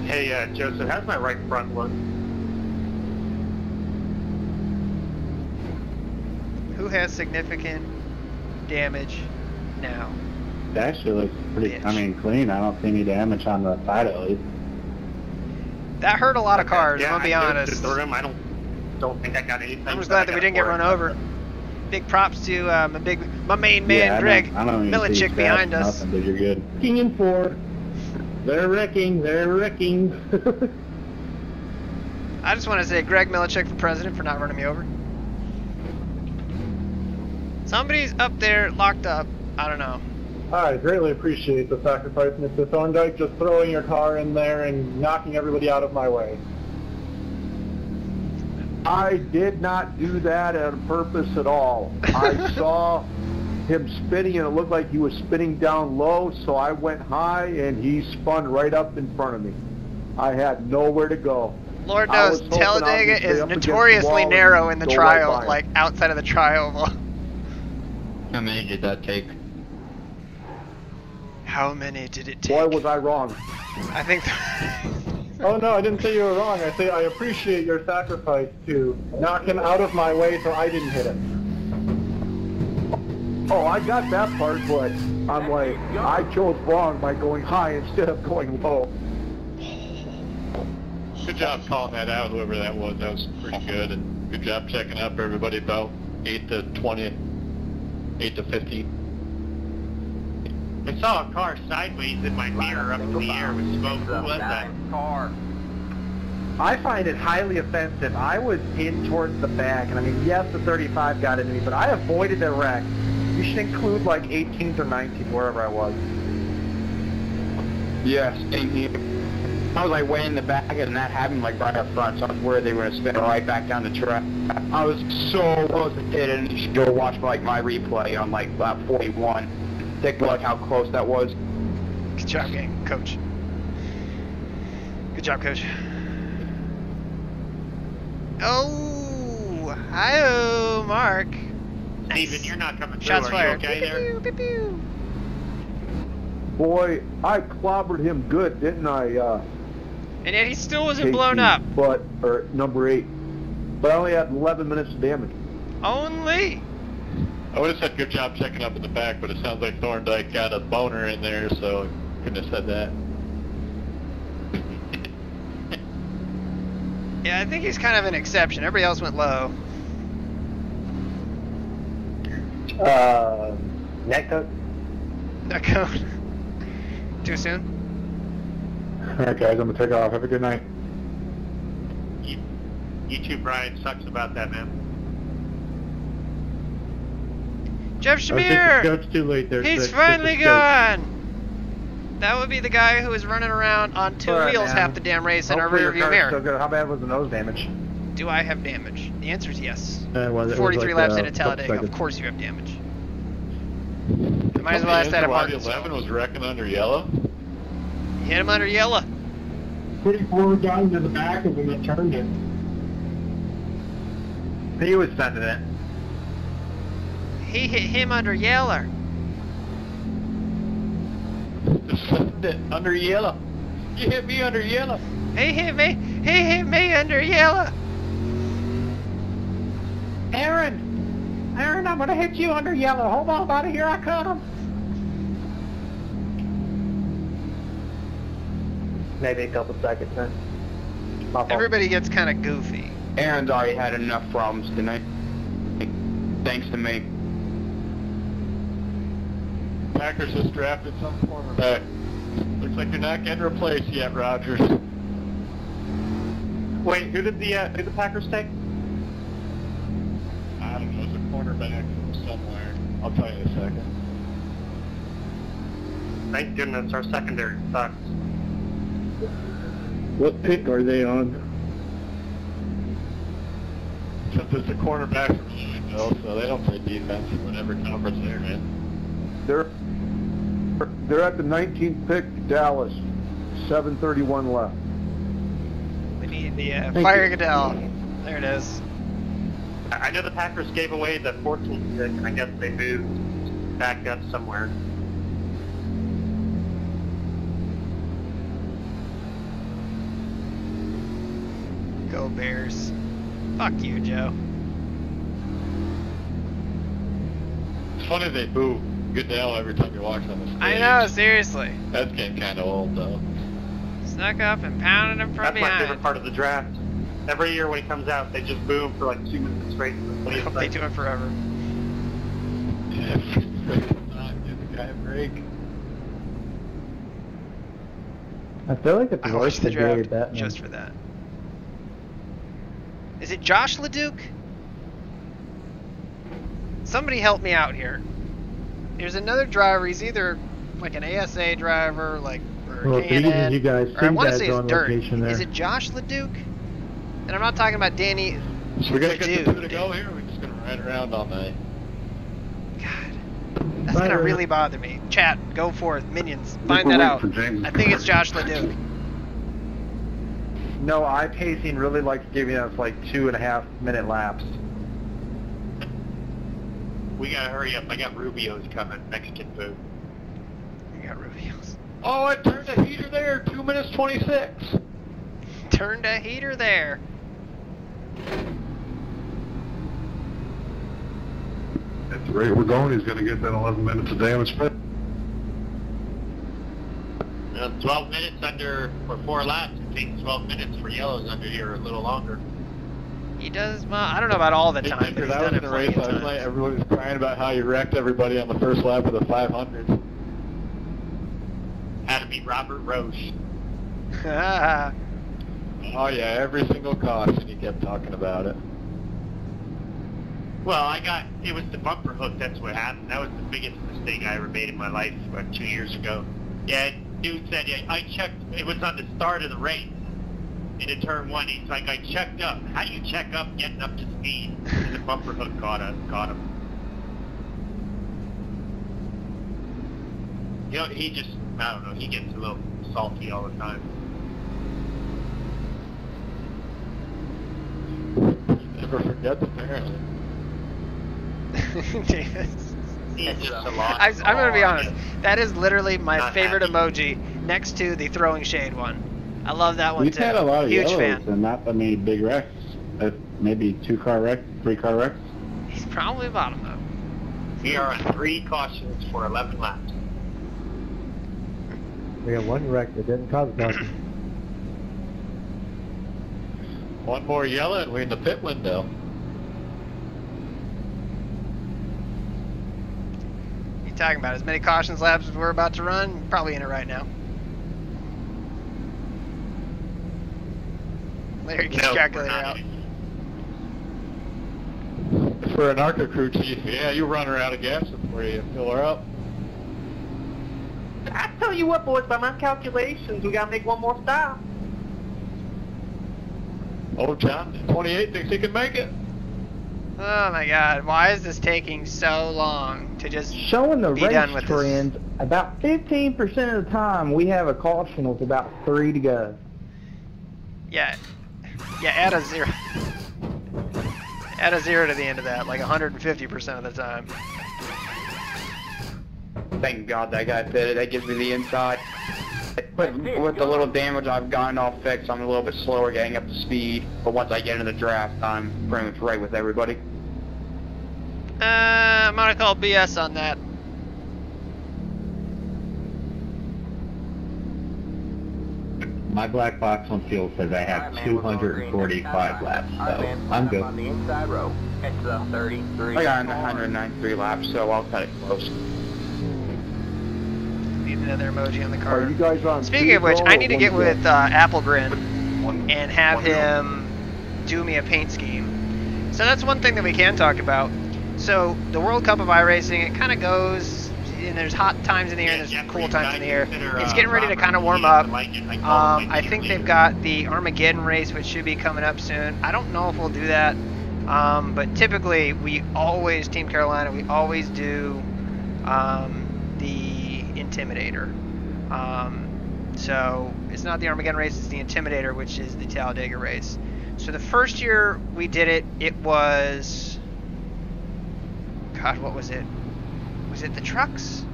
Hey, Joseph, how's my right front look? Who has significant damage now? It actually looks pretty, Bitch. I mean, clean. I don't see any damage on the side at least. That hurt a lot of cars, Yeah, I'm gonna be I did honest. through him. I don't think I got anything. I'm just but glad I that we got a didn't get run forward. over. Big props to my main man, Yeah, Greg I don't even see Milichik behind scratch, us. Nothing, but you're good. King and 4. They're wrecking. I just want to say Greg Milichik for president for not running me over. Somebody's up there locked up. I don't know. I greatly appreciate the sacrifice, Mr. Thorndike, just throwing your car in there and knocking everybody out of my way. I did not do that on purpose at all. I saw him spinning and it looked like he was spinning down low, so I went high and he spun right up in front of me. I had nowhere to go. Lord I knows was hoping I was Talledega gonna stay is up against the notoriously wall and narrow in the go trial, right by him. like outside of the trial. How many did that take? How many did it take? Boy, was I wrong. I think. Oh no, I didn't say you were wrong. I say I appreciate your sacrifice to knock him out of my way so I didn't hit him. Oh, I got that part, but I'm like, I chose wrong by going high instead of going low. Good job calling that out, whoever that was. That was pretty good. And good job checking up everybody about 8 to 20, 8 to 15. I saw a car sideways in my mirror up in the air with smoke. Who was that? Car. I find it highly offensive. I was in towards the back, and I mean, yes, the 35 got into me, but I avoided the wreck. You should include like 18th or 19th, wherever I was. Yes, same here. I was like way in the back, and that happened like right up front, so I was worried they were gonna spin right back down the track. I was so close to hit it, and you should go watch like my replay on like lap 41. Take a look how close that was. Good job, gang, coach. Good job, coach. Oh, hi-oh, Mark. Nice. Steven, you're not coming through. Shots Are fired. you okay there? Pew, pew, pew. Boy, I clobbered him good, didn't I? And yet he still wasn't Casey, blown up. But, or number 8. But I only had 11 minutes of damage. Only. I would have said good job checking up in the back, but it sounds like Thorndike got a boner in there, so I couldn't have said that. Yeah, I think he's kind of an exception. Everybody else went low. Neck coat? Not going. Too soon? Alright guys, I'm gonna take off. Have a good night. You too, Brian. Sucks about that, man. Jeff I think the Shamir! scout's too late there. He's Six. finally Get the scout. gone! That would be the guy who was running around on 2 Alright, wheels man. half the damn race in our Hopefully your rear view car's mirror. still good. How bad was the nose damage? Do I have damage? The answer is yes. It was 43 like, laps into couple Talledega. Of seconds. course you have damage. You might as well ask that at Why the Martin's. 11 was wrecking under yellow? You hit him under yellow. Pretty forward down to the back of him and turned it. He was sending it. He hit him under yellow. Under yellow. You hit me under yellow. He hit me. He hit me under yellow. Aaron, I'm gonna hit you under yellow. Hold on, buddy. Here I come. Maybe a couple seconds, man. My fault. Everybody gets kind of goofy. Aaron's already had enough problems tonight. Thanks to me. Packers just drafted some cornerback. Looks like you're not getting replaced yet, Rogers. Wait, who did the Packers take? I don't know, it's a cornerback somewhere. I'll tell you in a second. Thank goodness our secondary sucks. What pick are they on? Since it's a cornerback from Louisville, so they don't play defense in whatever conference they're in. They're at the 19th pick, Dallas. 7:31 left. We need the Fire Goodell. There it is. I know the Packers gave away the 14th pick, and I guess they moved back up somewhere. Go Bears. Fuck you, Joe. It's funny they boo Goodell every time you watch on the stage. I know, seriously. That's getting kind of old, though. Snuck up and pounded him from That's behind. my favorite part of the draft. Every year when he comes out, they just boo him for like 2 minutes straight. I hope they do it forever. Yeah, give the guy a break. I feel like it's I worse watched the than Gary draft Bettman. just for that. Is it Josh LeDuc? Somebody help me out here. There's another driver. He's either like an ASA driver, like or Well, K&N, you guys, or I want to Sinbad's say it's on dirt. location there. Is it Josh LeDuc? And I'm not talking about Danny. So we gotta get LeDuc. the two to go here, or we're just gonna ride around all night? That's gonna really bother me. Chat, go forth, minions, find that out. I think it's Josh LeDuc. No, iPacing really likes giving us like 2.5 minute laps. We gotta hurry up. I got Rubio's coming. Mexican food. You got Rubio's. Oh, I turned the heater there. 2 minutes 26. Turned a heater there. At the rate we're going, he's going to get that 11 minutes of damage. 12 minutes under for 4 laps. It takes 12 minutes for yellows under here, a little longer. He does, well, I don't know about all the time, but Because he's I was done it in a plenty race of last times. night. Everybody was crying about how you wrecked everybody on the first lap of the 500. Had to beat Robert Roche. Oh yeah, every single caution he kept talking about it. Well, it was the bumper hook, that's what happened. That was the biggest mistake I ever made in my life, 2 years ago. Yeah, dude said, yeah, I checked, it was on the start of the race, into turn 1, he's like, I checked up. How do you check up getting up to speed? And the bumper hook caught him. You know, he just, I don't know, he gets a little salty all the time. Never forgets, apparently. He's just a lot. I'm going to be honest. That is literally my favorite emoji next to the throwing shade one. I love that one We've too. had a lot of Huge yellows fan. and not that many big wrecks. Maybe 2-car wreck, 3-car wrecks. He's probably bottom though. We are on 3 cautions for 11 laps. We got one wreck that didn't cause a caution. One more yellow and we're in the pit window. You talking about as many cautions laps as we're about to run? Probably in it right now. Larry gets No, calculator we're not out. For an ARCA crew chief, yeah, you run her out of gas before you fill her up. I tell you what, boys, by my calculations, we gotta make one more stop. Oh, John, 28 thinks he can make it. Oh my god, why is this taking so long to just Showing the be race done with this? trends, about 15% of the time we have a caution with about 3 to go. Yeah, add a 0. Add a 0 to the end of that, like 150% of the time. Thank God that guy pitted. That gives me the inside. But with the little damage I've gotten all fixed, I'm a little bit slower getting up to speed. But once I get into the draft, I'm pretty much right with everybody. I'm gonna call BS on that. My black box on field says I have 245 laps, so I'm good. On the inside row. It's 33. I got in 193 laps, so I'll cut it close. Need another emoji on the Are card. you guys on Speaking of which, two I need to or get one with Applegrin and have him do me a paint scheme. So that's one thing that we can talk about. So the World Cup of iRacing, it kind of goes, and there's hot times in the air and there's cool times in the air. It's getting ready to kind of warm up. I think they've got the Armageddon race, which should be coming up soon. I don't know if we'll do that, but typically we always, Team Carolina, we always do the Intimidator. So it's not the Armageddon race, it's the Intimidator, which is the Talledega race. So the first year we did it, it was, God, what was it? Was it the trucks?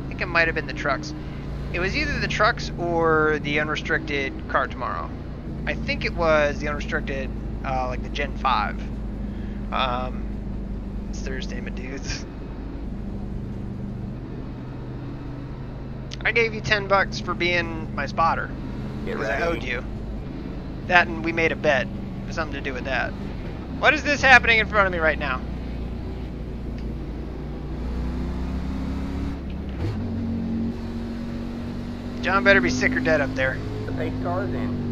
I think it might have been the trucks. It was either the trucks or the unrestricted Car Tomorrow. I think it was the unrestricted, like the Gen 5. It's Thursday, my dudes. I gave you $10 for being my spotter. Because I owed you. That, and we made a bet. It was something to do with that. What is this happening in front of me right now? John better be sick or dead up there. The pace car is in.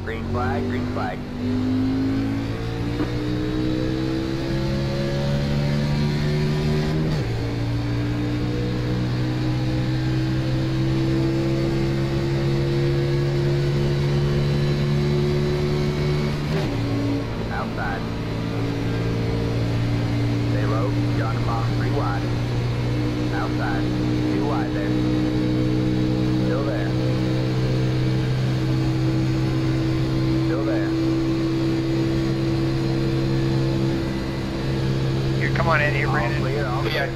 Green flag, green flag. Outside. Stay low, John and Bob, 3 wide. Outside, 2 wide there. Still there. Still there. Here, come on in here, Brandon. Clear, all clear.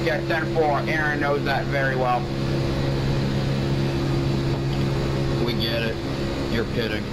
Yeah, 10-4. Aaron knows that very well. We get it. You're kidding.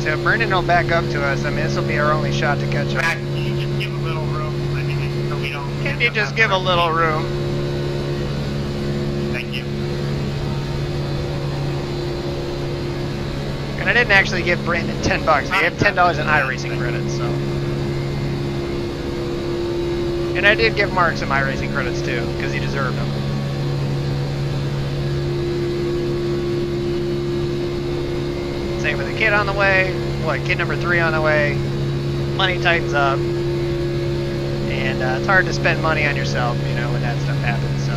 So if Brandon will back up to us, I mean, this will be our only shot to catch up. Can you just give a little room? I mean, so we don't. Can you just give a little room? Thank you. And I didn't actually give Brandon $10. I gave $10 in iRacing credits, so. And I did give Mark some iRacing credits too, because he deserved them. Same with the kid on the way. What, kid number 3 on the way. Money tightens up. And it's hard to spend money on yourself, you know, when that stuff happens, so.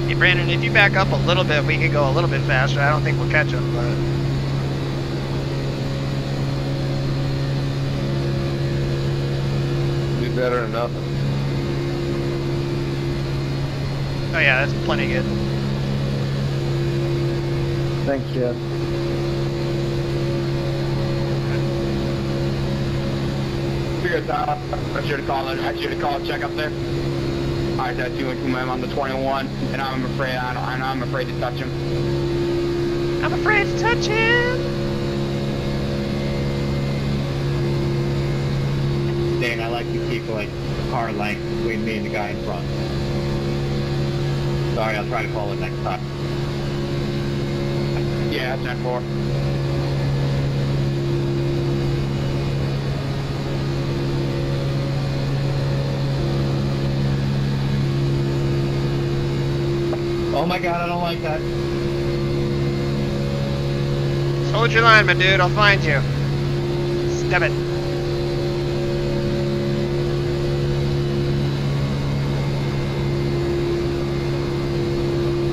Hey, Brandon, if you back up a little bit, we could go a little bit faster. I don't think we'll catch him, but. Be better than nothing. Oh yeah, that's plenty good. Thanks, Jeff. Figured that out. I should have called a check up there. I had 2 and 2 men on the 21, and I'm afraid to touch him. I'm afraid to touch him. Dane, I like to keep like car length between me and the guy in front. Sorry, I'll try to call it next time. Yeah, 10-4. Oh my god, I don't like that. Hold your line, my dude. I'll find you. Step it.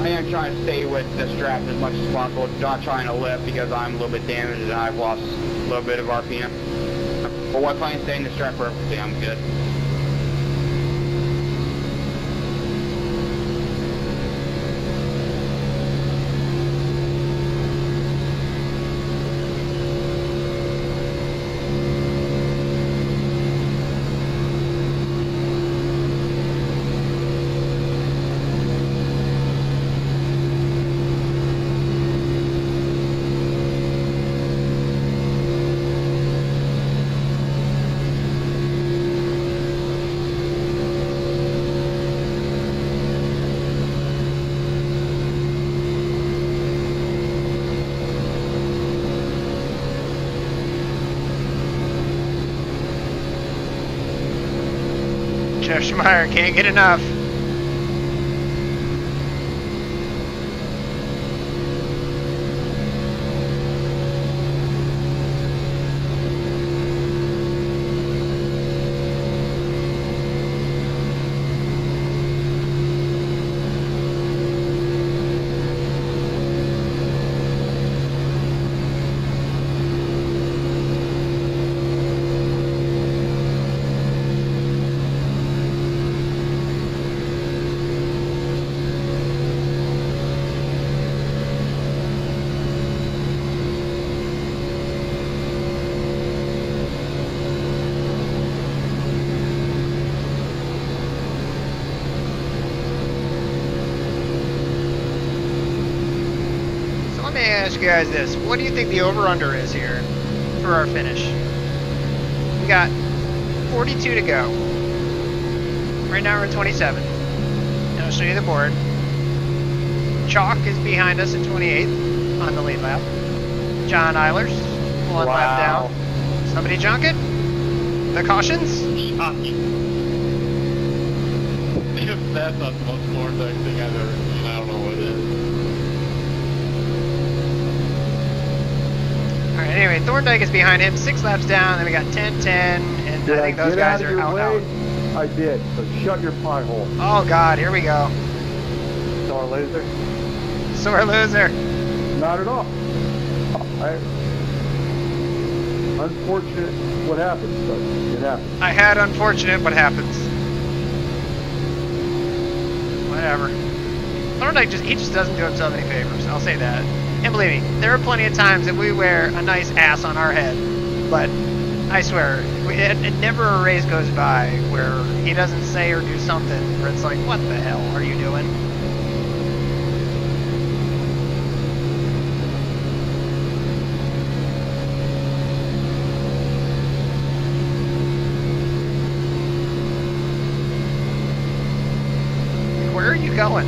I am trying to stay with the strap as much as possible, not trying to lift because I'm a little bit damaged and I've lost a little bit of RPM. But once I can stay in the strap perfectly, I'm good. Jeff Schmeier can't get enough. Let me ask you guys this. What do you think the over-under is here for our finish? We got 42 to go. Right now we're at 27. And I'll show you the board. Chalk is behind us at 28th on the lead lap. John Eilers, one lap down. Somebody junk it? The cautions? Shocking. If that's not the most boring thing I've ever seen, I don't know what it is. Alright, anyway, Thorndike is behind him, 6 laps down, then we got 10-10, and I think those guys are out. I did, so shut your pie hole. Oh god, here we go. Sore loser? Sore loser. Not at all. Unfortunate what happens, but it happens. I had unfortunate what happens. Whatever. Thorndike he just doesn't do himself any favors, I'll say that. And believe me, there are plenty of times that we wear a nice ass on our head, but I swear, never a race goes by where he doesn't say or do something where it's like, what the hell are you doing? Where are you going?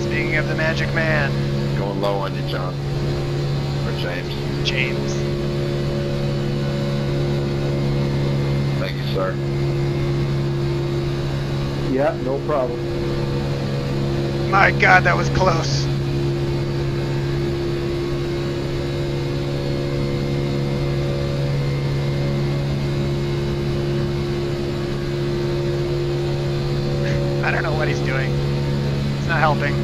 Speaking of the Magic Man. Going low on you, John. Or James. James. Thank you, sir. Yeah, no problem. My god, that was close. I don't know what he's doing. It's not helping.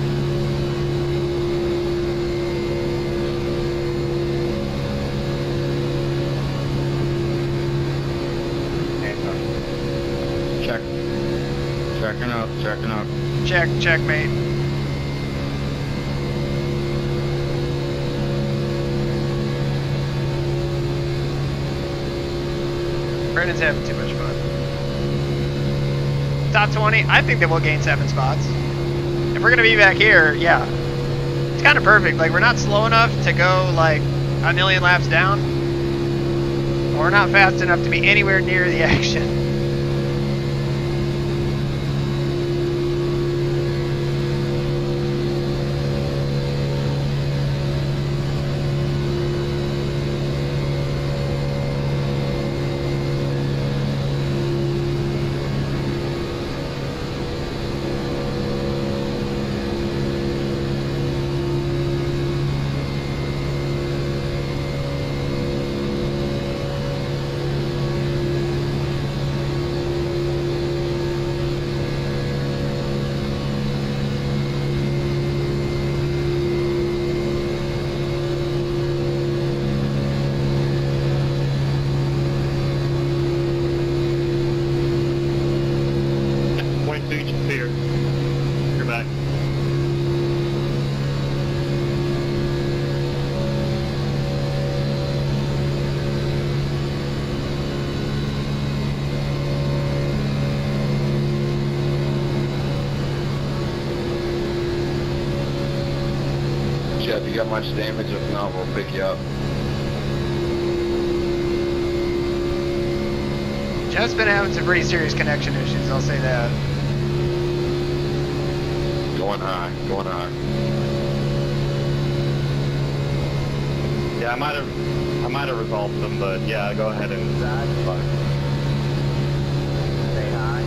Checking up. Checkmate. Brandon's having too much fun. Top 20, I think that we'll gain 7 spots. If we're gonna be back here, yeah. It's kind of perfect. Like, we're not slow enough to go like a million laps down. Or we're not fast enough to be anywhere near the action. Jeff, you got much damage? If not, we'll pick you up. Jeff's been having some pretty serious connection issues, I'll say that. Going high, going high. Yeah, I might have resolved them, but yeah, go ahead and Say hi.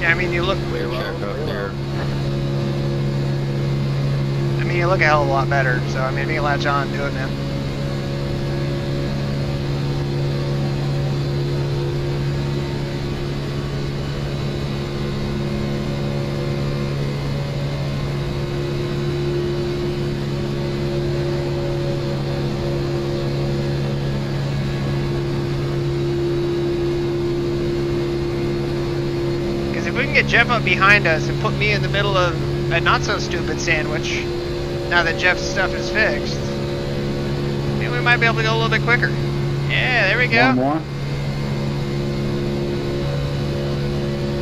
Yeah, I mean, you look... Clear check up here. I mean, you look a hell of a lot better, so I mean, if you can latch on, do it, man. Because if we can get Jeff up behind us and put me in the middle of a not-so-stupid sandwich, now that Jeff's stuff is fixed, maybe we might be able to go a little bit quicker. Yeah, there we go. One more.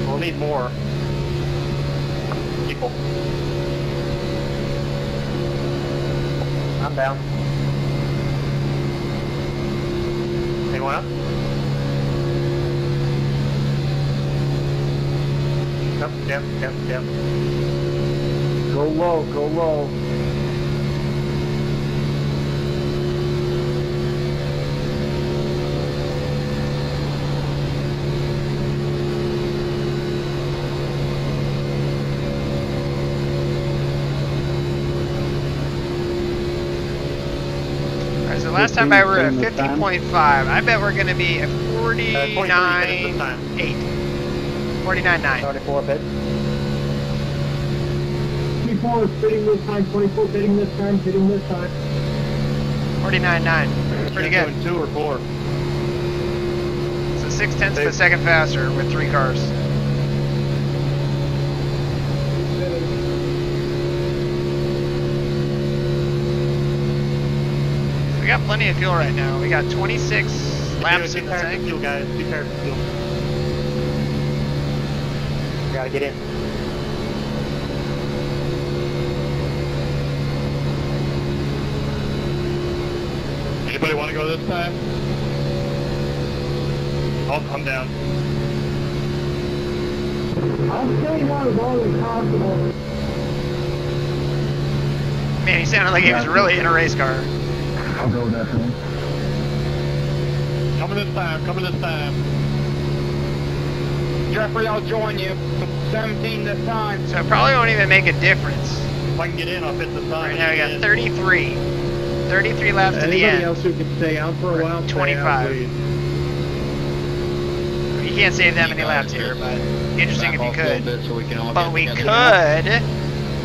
we'll need more people. I'm down. Anyone else? Yep. Go low, go low. Alright, so last time we were at 50.5. I bet we're going to be at 49.8. 49.9. 34 bit. 24 is fitting this time, 24 fitting this time, fitting this time. 49.9. Pretty good. Doing 2 or 4. So 0.6 of a second faster with 3 cars. We got plenty of fuel right now. We got 26 laps in the tank. Fuel, guys. Be careful, fuel. Gotta get in. Anybody want to go this time? I'm down. I'll stay on as long as possible. Man, he sounded like he was really in a race car. I'll go definitely. Coming this time. Jeffrey, I'll join you. 17 this time. So it probably won't even make a difference. If I can get in, I'll hit the sun. Right now we got 33. 33 laps to the end. Anybody else who can stay out for a while, 25. You can't save that many laps here, but interesting if you could. But we could,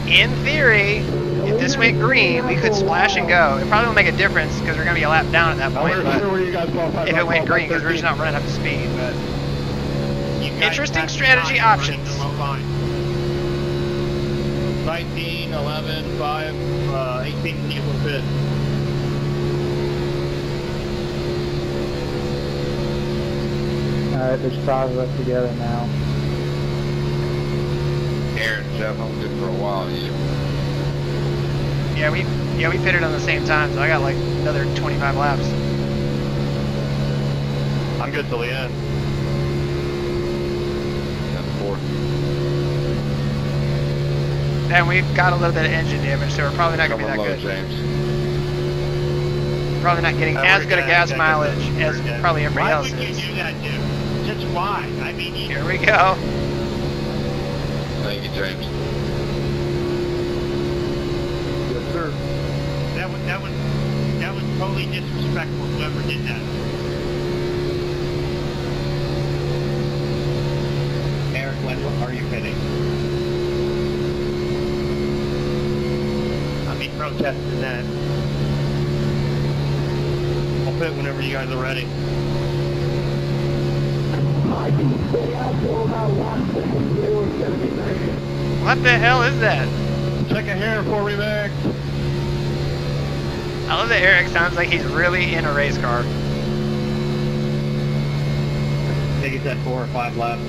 in theory, if this went green, we could splash and go. It probably won't make a difference because we're going to be a lap down at that point. But if it went green, because we're just not running up to speed. But interesting strategy options. 19, 11, 5, 18 people fit. Alright, there's 5 of us together now. Aaron, Jeff, I'm good for a while. Yeah, we pitted on the same time, so I got like another 25 laps. I'm good till the end. And we've got a little bit of engine damage, so we're probably not going to be that good. James. Probably not getting as good a gas mileage as probably everybody else Why would you is. do that, dude? Just why? I mean, Here we go. Thank you, James. Yes, sir. that was totally disrespectful. Whoever did that. Eric, when are you pitting? I'll be protesting that. I'll pit whenever you guys are ready. What the hell is that? Check it here before we mix. I love that Eric sounds like he's really in a race car. I think he's at 4 or 5 laps.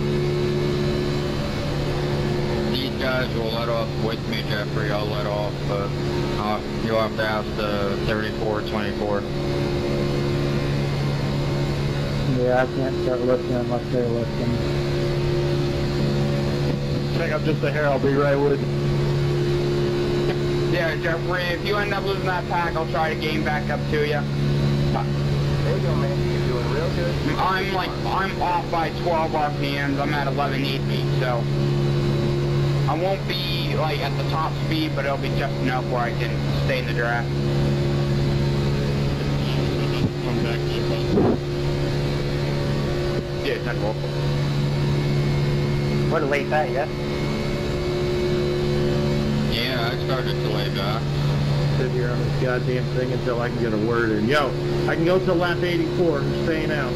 These guys will let off with me, Jeffrey. I'll let off. you'll have to ask the 3424. Yeah, I can't start lifting unless they're lifting. Check up just a hair, I'll be right with you. Yeah, Jeffrey, if you end up losing that pack, I'll try to gain back up to you. There you go, man. You're doing real good. I'm off by 12 RPMs. I'm at 1180, so I won't be like at the top speed, but it'll be just enough where I can stay in the draft. Come back to your Yeah, 10 volt. What a late pack, yeah? Yeah, I started to lay back. Sit here on this goddamn thing until I can get a word in. Yo, I can go to lap 84. I'm staying out.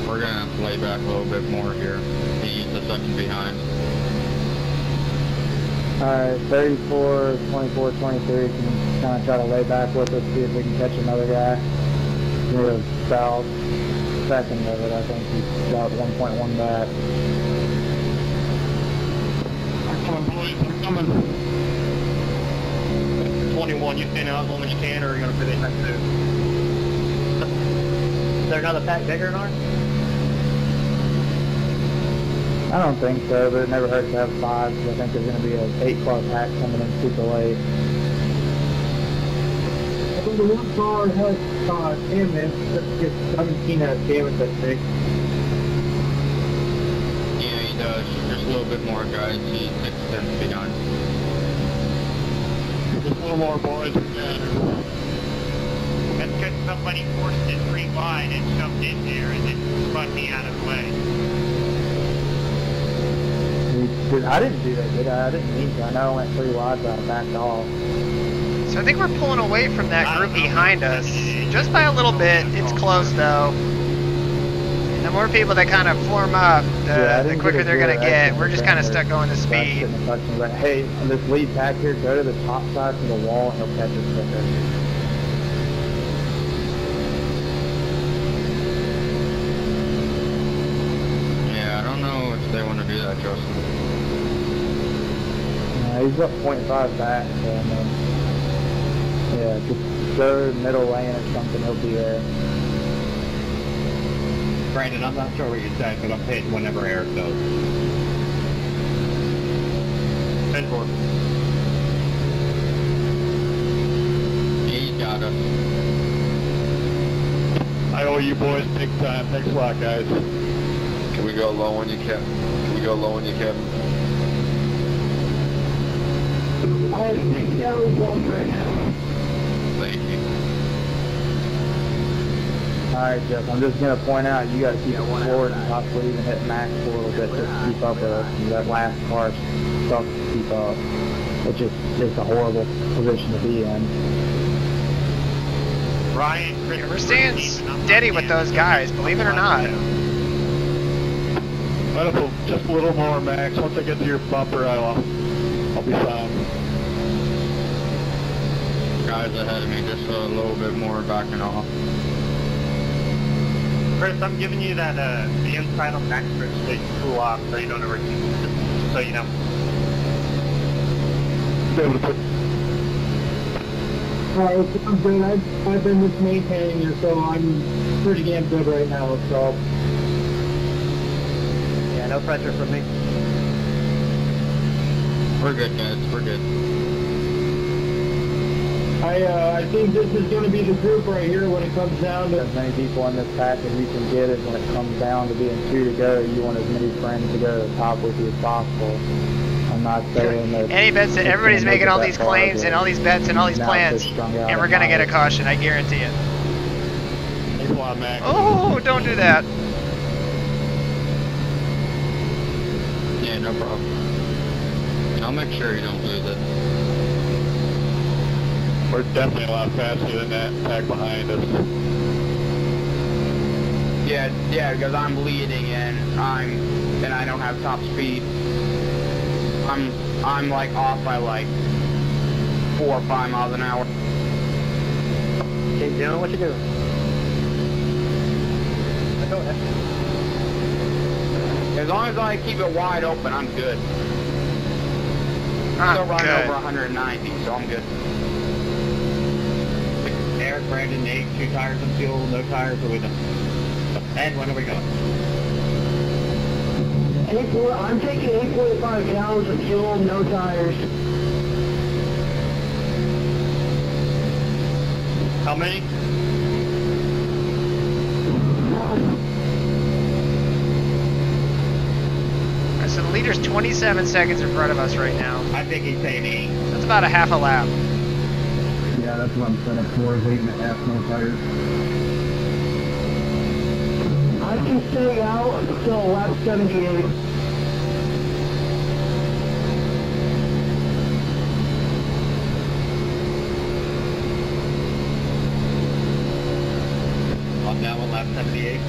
We're gonna have to lay back a little bit more here. He's a second behind. Alright, 34, 24, 23 can kind of try to lay back with us, see if we can catch another guy. We're about second of it, I think he's got 1.1 back. I'm coming, boys, I'm coming. 21, you staying out as long as you can, or are you going to finish that too? Is there another pack bigger than ours? I don't think so, but it never hurts to have 5, because I think there's going to be an 8-car pack coming in super late. I think the one car has damage, just 17 out of damage, I think. Yeah, he does. Just a little bit more, guys. He's 6 tenths behind. Just a little more, boys. That's because somebody forced it 3 wide and shoved in there and then spun me out of the way. I didn't do that, did I? I didn't mean to. I know I went 3 wide, but I backed off. So I think we're pulling away from that group behind us. Just by a little bit. It's close though. The more people that kind of form up, the quicker they're going to get. We're just kind of stuck going to speed. But hey, on this lead pack here, go to the top side of the wall and he'll catch us quicker. Yeah, I don't know if they want to do that, Justin. He's got 0.5 back, so I mean, yeah, just go middle lane or something, he'll be there. Brandon, I'm not sure what you said, but I'm paid whenever Eric goes. 10-4. He got us. I owe you boys big time. Thanks a lot, guys. Can we go low when you can? Can we go low when you can? I think that was one right now. Thank you. Alright, Jeff, I'm just going to point out, you got to keep it forward and possibly even hit max for a little bit just to keep up with us. That last car sucks to keep up. It's a horrible position to be in. Ryan, Yeah, we're staying steady with those guys, believe it or not. Just a little more, Max. Once I get to your bumper, I'll be fine. Guys ahead of me, just a little bit more backing off. Chris, I'm giving you that the inside on max grip so you can cool off so you don't overheat. Just so you know. Be able to put. Alright, I'm good. I've been just maintaining it, so I'm pretty damn good right now, so. Yeah, no pressure from me. We're good, guys. We're good. I think this is going to be the group right here when it comes down to... As many people in this pack as you can get is when it comes down to being 2 to go, you want as many friends to go to the top with you as possible. I'm not saying that... Any bets that everybody's making all these claims and all these bets and all these plans, and we're going to get a caution, I guarantee it. Thanks a lot, Max. Oh, don't do that. Yeah, no problem. I'll make sure you don't lose it. We're definitely a lot faster than that pack behind us. Yeah, because I'm leading and I don't have top speed. I'm like off by like 4 or 5 miles an hour. Keep doing what you're doing. Go ahead. As long as I keep it wide open, I'm good. still running over 190, so I'm good. Eric, Brandon, Nate, 2 tires on fuel, no tires, or we done? And when are we going? I'm taking 8.5 gallons of fuel, no tires. How many? Alright, so the leader's 27 seconds in front of us right now. I think he's saying 8. That's about a half a lap. Yeah, that's what I'm set up for, is 8.5 no tires. I can stay out until lap 78. I'm now on lap 78.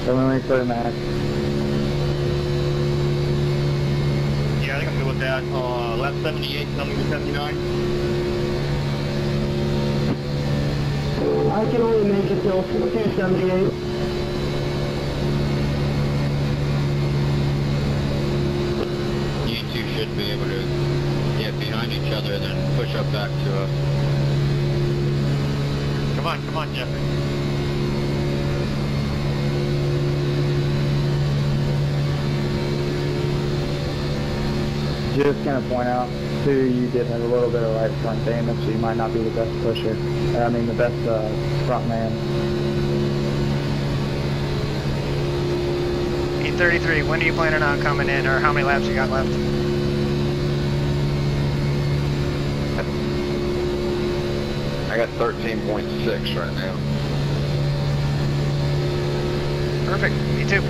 Only clear max. Yeah, I think I'm good with that. Lap 78, coming to 79. I can only make it till 278. You two should be able to get behind each other and then push up back to us. Come on, Jeffrey. Just gonna point out, too, you did have a little bit of right front damage, so you might not be the best pusher. I mean, the best front man. 8:33. When are you planning on coming in, or how many laps you got left? I got 13.6 right now. Perfect. Me too.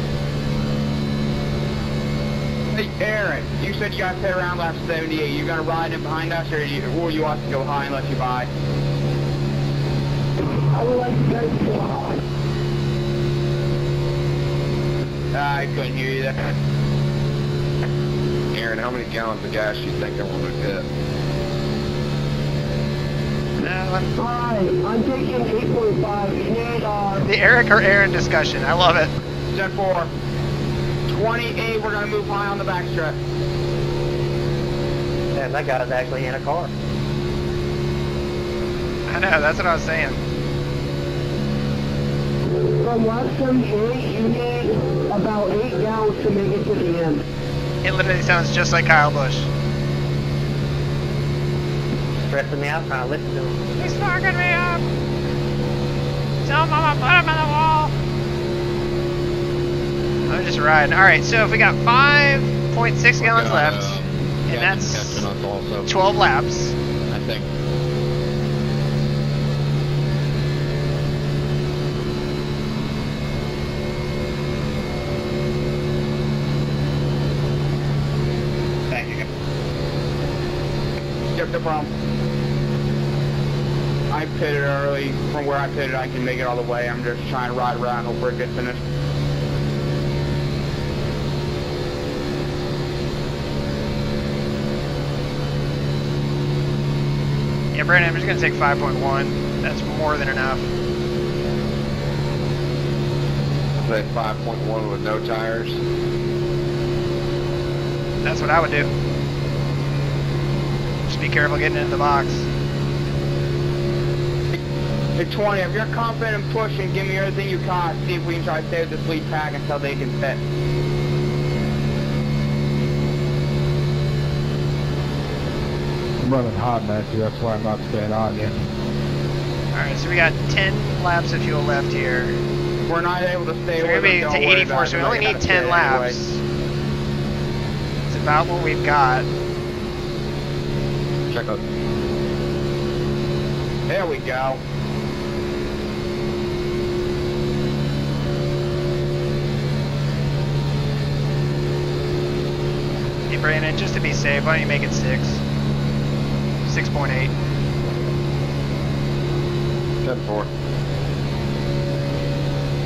Hey, Aaron, you said you got to pit around lap 78. You gonna ride in behind us, or you want to go high and let you by? I would like you guys to go high. I couldn't hear you there. Aaron, how many gallons of gas do you think I want to get? Hi, I'm taking 8.5. You need, the Eric or Aaron discussion. I love it. Step 4. 28, we're gonna move high on the backstretch. And that guy's actually in a car. I know, that's what I was saying. From lap 78, you need about 8 gallons to make it to the end. It literally sounds just like Kyle Busch. Stressing me out trying to listen to him. He's fucking me up. Tell him I'm gonna put him in the wall. I'm just riding. Alright, so if we got 5.6 gallons left, and that's 12 laps. I think. Thank you. Yep, no problem. I pitted early. From where I pitted, I can make it all the way. I'm just trying to ride around, hope for a good finish. Yeah, Brandon, I'm just gonna take 5.1. That's more than enough. Say 5.1 with no tires. That's what I would do. Just be careful getting into the box. Hey, 20, if you're confident in pushing, give me everything you got. See if we can try to save this lead pack until they can pit. I'm running hot, Matthew. That's why I'm not staying on yet. Alright, so we got 10 laps of fuel left here. We're not able to stay So we're with gonna be to 84, so we only need 10 laps. It's about what we've got. Check out. There we go. Hey Brandon, just to be safe, why don't you make it 6? 6.8. 10.4.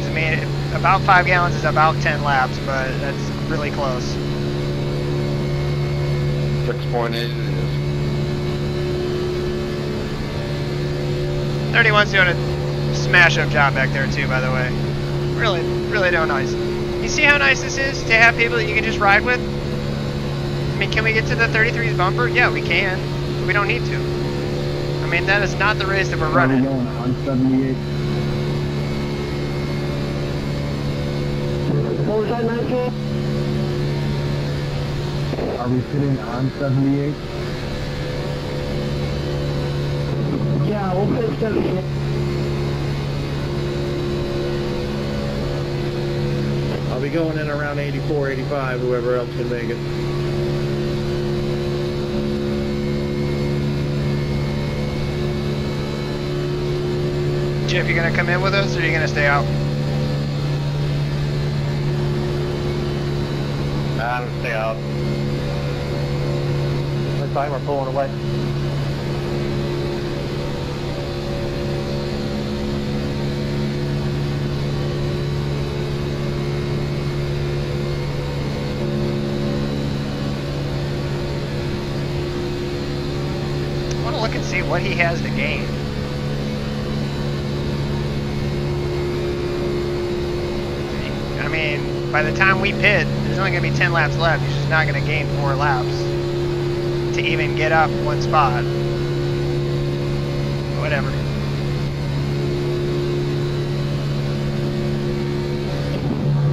I mean, about 5 gallons is about 10 laps, but that's really close. 6.8 it is. 31's doing a smash-up job back there too, by the way. Really, really doing nice. You see how nice this is to have people that you can just ride with? I mean, can we get to the 33's bumper? Yeah, we can. We don't need to. I mean, that is not the race that we're running. Are we going on 78? What was that, 19? Are we sitting on 78? Yeah, we'll fit 78. I'll be going in around 84, 85, whoever else can make it. Jeff, you gonna come in with us, or are you gonna stay out? I'm gonna stay out. That's fine, we're pulling away. I want to look and see what he has to gain. I mean, by the time we pit, there's only going to be 10 laps left. He's just not going to gain 4 laps to even get up 1 spot. Whatever.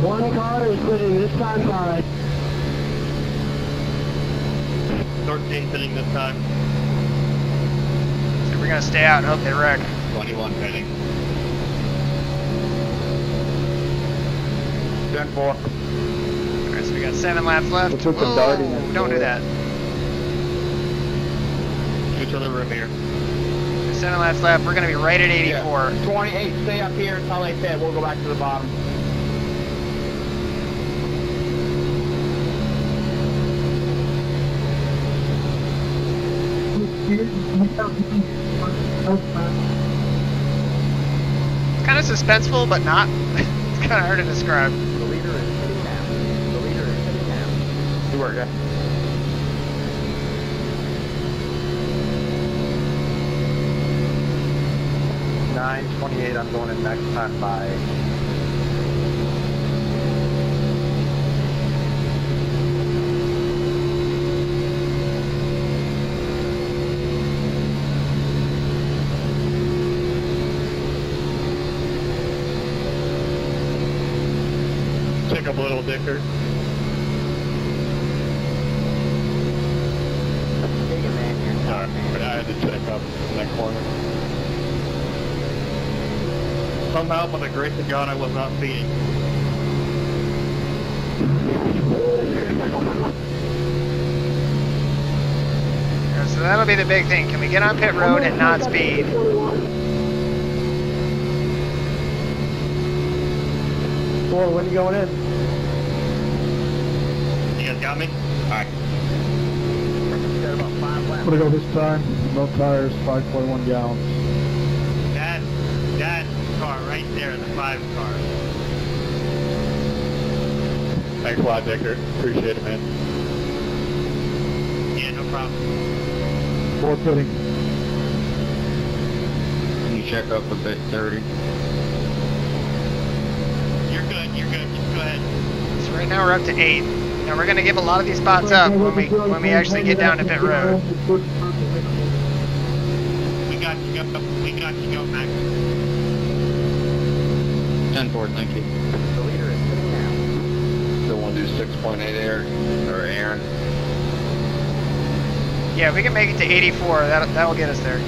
One car is putting this time high. 13 pitting this time. So we're going to stay out and hope they wreck. 21 pitting. 10-4. Alright, so we got 7 laps left. What's with the darting? Don't do that. Go to the room here. 7 laps left. We're going to be right at 84. Yeah. 28, stay up here until they pit. We'll go back to the bottom. It's kind of suspenseful, but not. It's kind of hard to describe. The leader is sitting down. The leader is sitting down. Good work, guys. $9.28, I'm going in next time by. Check up a little, Dicker. Digging, man. You're Sorry, but I had to check up in that corner. Somehow, by the grace of God, I was not speeding. Yeah, so that'll be the big thing. Can we get on pit road and not speed? When are you going in? You guys got me? Alright. got about 5 laps. I'm gonna go this time. No tires, 5.1 gallons. That car right there, the 5 car. Thanks a lot, Dicker. Appreciate it, man. Yeah, no problem. 4 pitting. Can you check up a bit 30? You're good. Just go ahead. So right now we're up to 8. Now we're going to give a lot of these spots up when we actually get down to pit road. We got you, go, Max. 10-4, thank you. The leader is sitting down. Still want to do 6.8 air, or Aaron? Yeah, we can make it to 84. That'll get us there.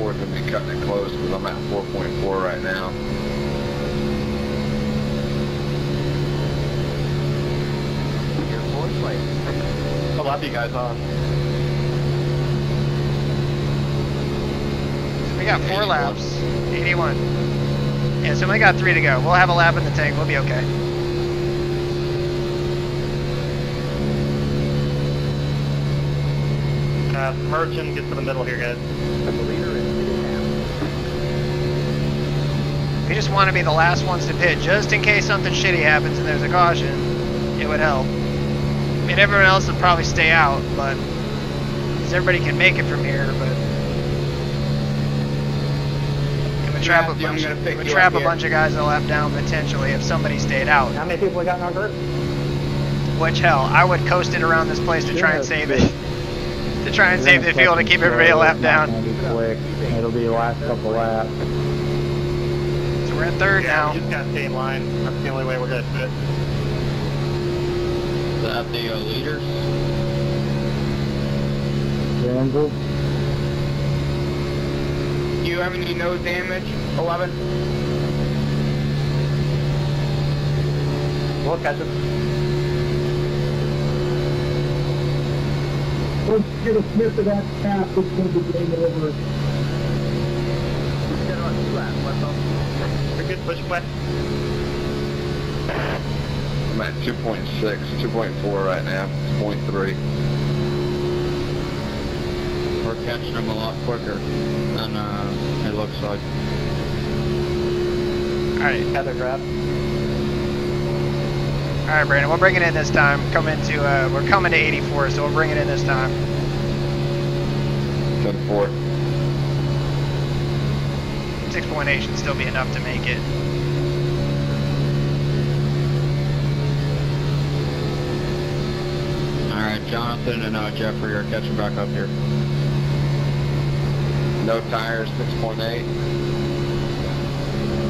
Is going to be cutting it close because I'm at 4.4 right now. Your 4th place. I'll have you guys on. So we got 4 laps. 81. Yeah, so we got 3 to go. We'll have a lap in the tank. We'll be okay. Merchant, get to the middle here, guys. The leader is sitting down. We just want to be the last ones to pit, just in case something shitty happens and there's a caution. It would help. I mean, everyone else would probably stay out, but because everybody can make it from here, but trap Matthew, I'm gonna pick a you up here. bunch of guys a lap down potentially if somebody stayed out. How many people we got in our group? Which hell, I would coast it around this place to try and save it. To try and save the fuel to keep everybody a lap down. It'll be quick. It'll be the last couple laps. So we're in third now. We just gotta stay in line. That's the only way we're gonna fit. Is that the leaders? Ramble. Do you have any nose damage? 11? We'll catch him. Let's get a sniff of that path. It's going to be game over. We're good, push away. I'm at 2.6, 2.4 right now, 0.3. We're catching them a lot quicker than it looks like. Alright. Heather drop. Alright, Brandon, we'll bring it in this time. We're coming to 84, so we'll bring it in this time. 10.4. 6.8 should still be enough to make it. Alright, Jonathan and Jeffrey are catching back up here. No tires, 6.8.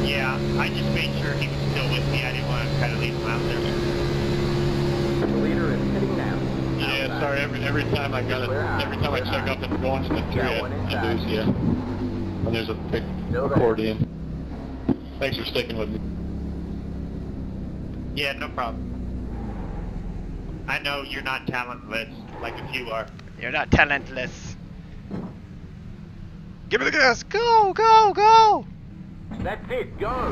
Yeah, I just made sure he was still with me. I didn't want to kind of leave him out there. The leader is hitting now. Yeah, sorry. Every time I check up and go into the three, I lose you. And there's a big accordion. Thanks for sticking with me. Yeah, no problem. I know you're not talentless like a few are. You're not talentless. Give me the gas! Go, go, go! That's it, go!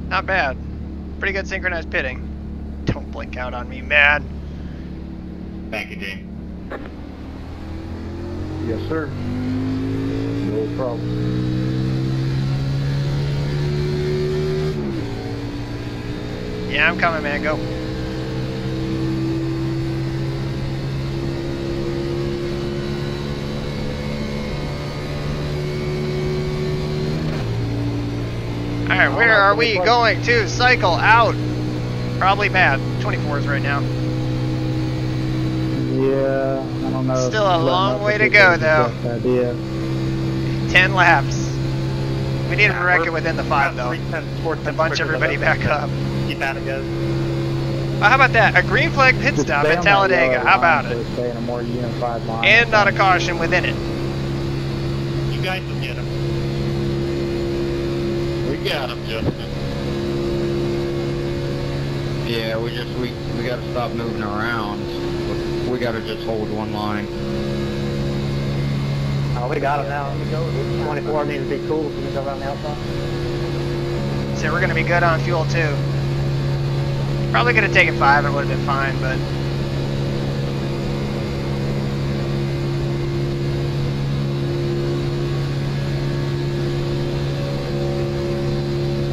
Not bad. Pretty good synchronized pitting. Don't blink out on me, man. Thank you, James. Yes, sir. No problem. Yeah, I'm coming, man. Go. Alright, where are we going to cycle out? Probably bad. 24s right now. Yeah, I don't know. Still a long way to go, though. 10 laps. We need to wreck it within the 5, though, to bunch everybody back up. Keep at it, guys. Well, how about that? A green flag pit stop at Talledega. How about it? And not a caution within it. You guys will get him. We got him, Justin. Yeah, we gotta stop moving around. We gotta just hold one line. Oh, we got him now. 24 needs to be cool so we can go around the outside. So we're going to be good on fuel, too. Probably could have taken 5. It would have been fine, but...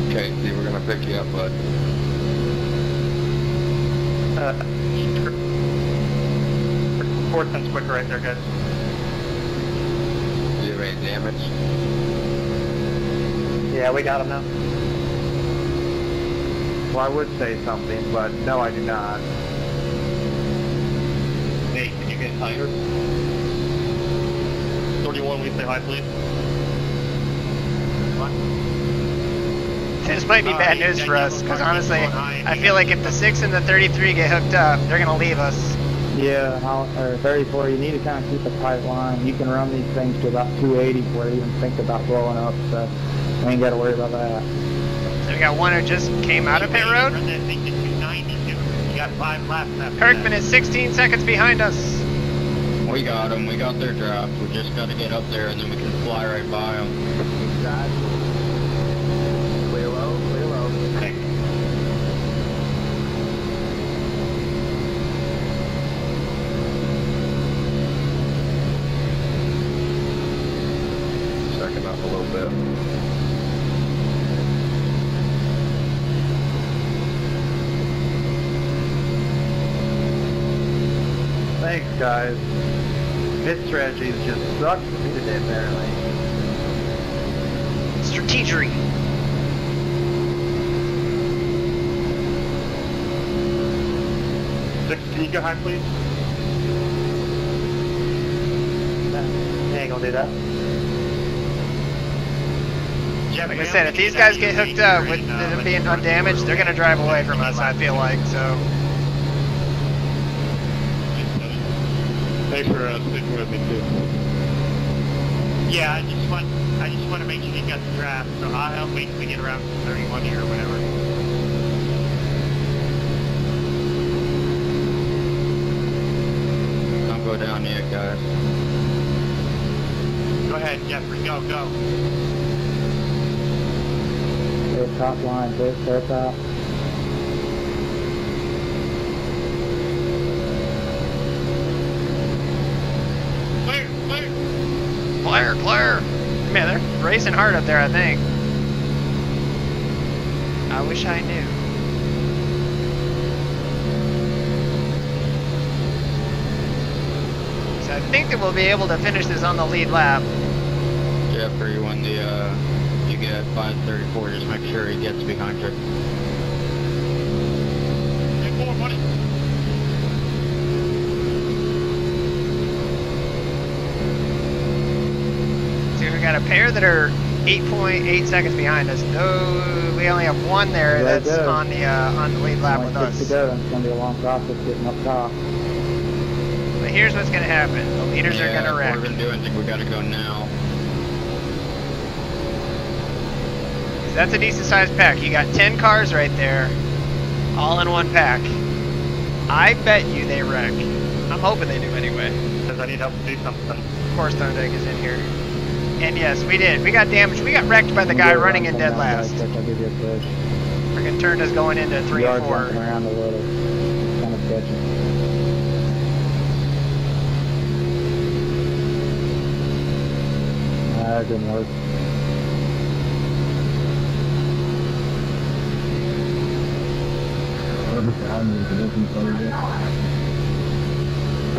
Okay, see, we're gonna pick you up, bud. 4 tenths quicker right there, guys. Do you have any damage? Yeah, we got him now. Well, I would say something, but no, I do not. Hey, can you get tires? 31, we say hi, please. What? This might be bad news for us, because honestly, I feel like if the 6 and the 33 get hooked up, they're going to leave us. Yeah, or 34, you need to kind of keep a tight line. You can run these things to about 280 before you even think about blowing up, so we ain't got to worry about that. So we got one who just came out of pit road. Run that thing to 290, dude. You got 5 laps after Kirkman that. is 16 seconds behind us. We got them. We got their draft. We just got to get up there, and then we can fly right by them. Clear low, clear low. Thank you. Second up a little bit. Thanks, guys. Pit strategies just suck for me today, apparently. Strategery. Can you go high, please? They ain't gonna do that. Like I said, if these guys get hooked up with them being undamaged, they're gonna drive away from us, I feel like, so. Thanks for sticking with me too. Yeah, I just want to make sure you got the draft, so I'll help wait till we get around to 31 here or whatever. Don't go down yet, guys. Go ahead, Jeffrey, go. Clear top line, please, clear top. Clear! Man, they're racing hard up there, I think. I wish I knew. So I think that we'll be able to finish this on the lead lap. Jeffrey, when you get 534, just make sure he gets behind you. See, we got a pair that are 8.8 seconds behind us. No, we only have one there that's on the lead lap with us. To go, and it's gonna be a long process getting up top. But here's what's gonna happen: the leaders are gonna wreck. We're gonna do anything. We gotta go now. That's a decent sized pack. You got 10 cars right there, all in one pack. I bet you they wreck. I'm hoping they do anyway. Because I need help to do something. Of course, Talledega's in here. And yes, we did. We got damaged. We got wrecked by the guy running in dead last. I'll give you a push. Freaking turned us going into 3 and 4. Jumping around a little. Kind of sketchy. That didn't work.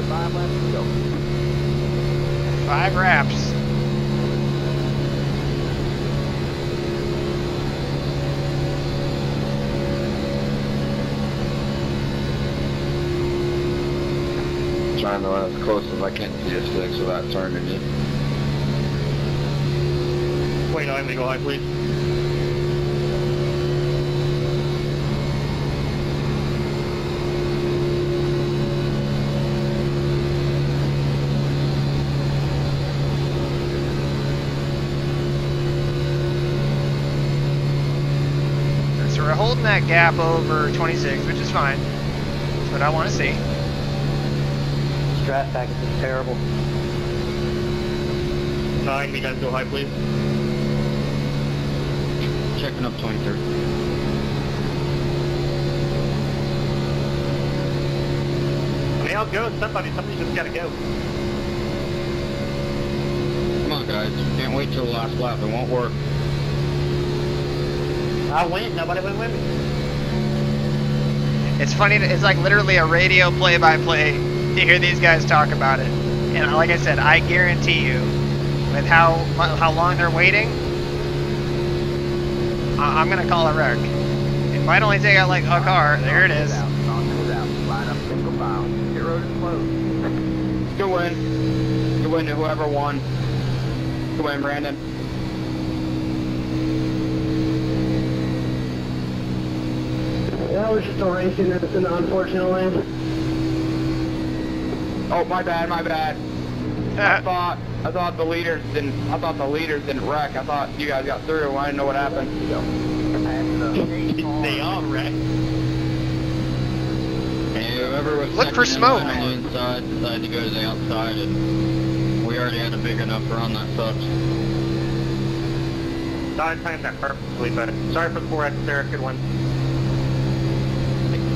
Five laps to go. 5 wraps. Trying to run as close as I can to your 6 without turning you. Wait, no, let me go high, please. So we're holding that gap over 26, which is fine. That's what I want to see. Strat package is terrible. 9, you guys go high, please. Checking up 23. Hey, I'll go. Somebody just gotta go. Come on, guys. Can't wait till the last lap. It won't work. I win. Nobody went with me. It's funny, it's like literally a radio play-by-play to hear these guys talk about it. And like I said, I guarantee you, with how long they're waiting, I'm going to call a wreck. It might only take out like a car. There it is. Line up single file. Pit road is closed. Good win. Good win to whoever won. Good win, Brandon. That was just a racing incident, unfortunately. Oh, my bad. I thought the leaders didn't wreck. I thought you guys got through. I didn't know what happened. They all wrecked. And whoever was Look for second in line smoke. on the inside decided to go to the outside, and we already had a big enough run. That sucks. I timed that perfectly, but sorry for the 4X there. Good one.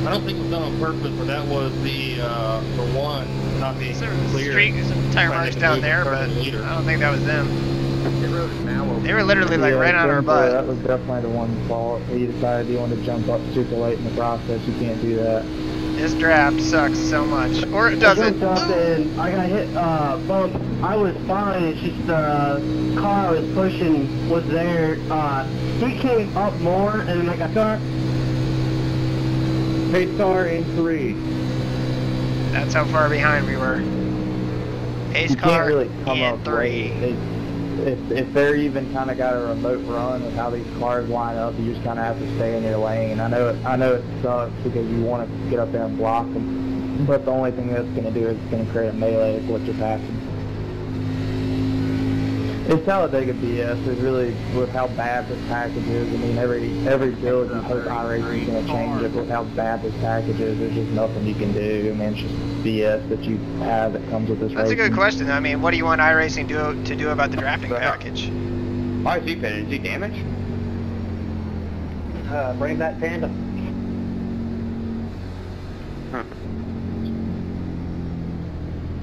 I don't think it was done on purpose, but that was the one not being clear. Some tire marks down there, but I don't think that was them. They were literally like right on our butt. That was definitely the one's fault. He decided he wanted to jump up super late in the process. You can't do that. This draft sucks so much. Or it I doesn't. jumped up and I got hit, bump. I was fine, it's just the car I was pushing was there. He came up more and then I got car. Pace car in 3. That's how far behind we were. Pace You car can't really come in up 3. late. If they're even kind of got a remote run with how these cars line up, you just kind of have to stay in your lane. I know it sucks because you want to get up there and block them, but the only thing that's going to do is it's going to create a melee is what just happened. It's Talledega BS. It's really with how bad this package is. I mean, every build you hope iRacing is going to change it with how bad this package is. There's just nothing you can do. I mean, it's just BS that you have that comes with this That's a racing. good question. I mean, what do you want iRacing to do about the drafting package? Why is he pitted? Is he damaged? Bring that tandem. Huh.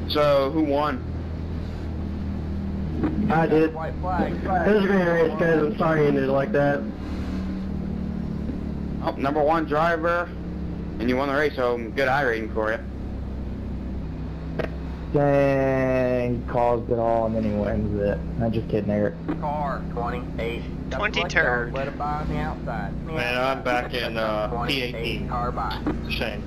So, who won? I did. It was a great race, guys. I'm sorry it ended like that. Oh, #1 driver, and you won the race, so good iRating for you. Dang, caused it all and then he wins it. I'm just kidding, Eric. Car 28. 20 turd. Let it by on the outside. Man, I'm back in 28 P18. car by. Shame.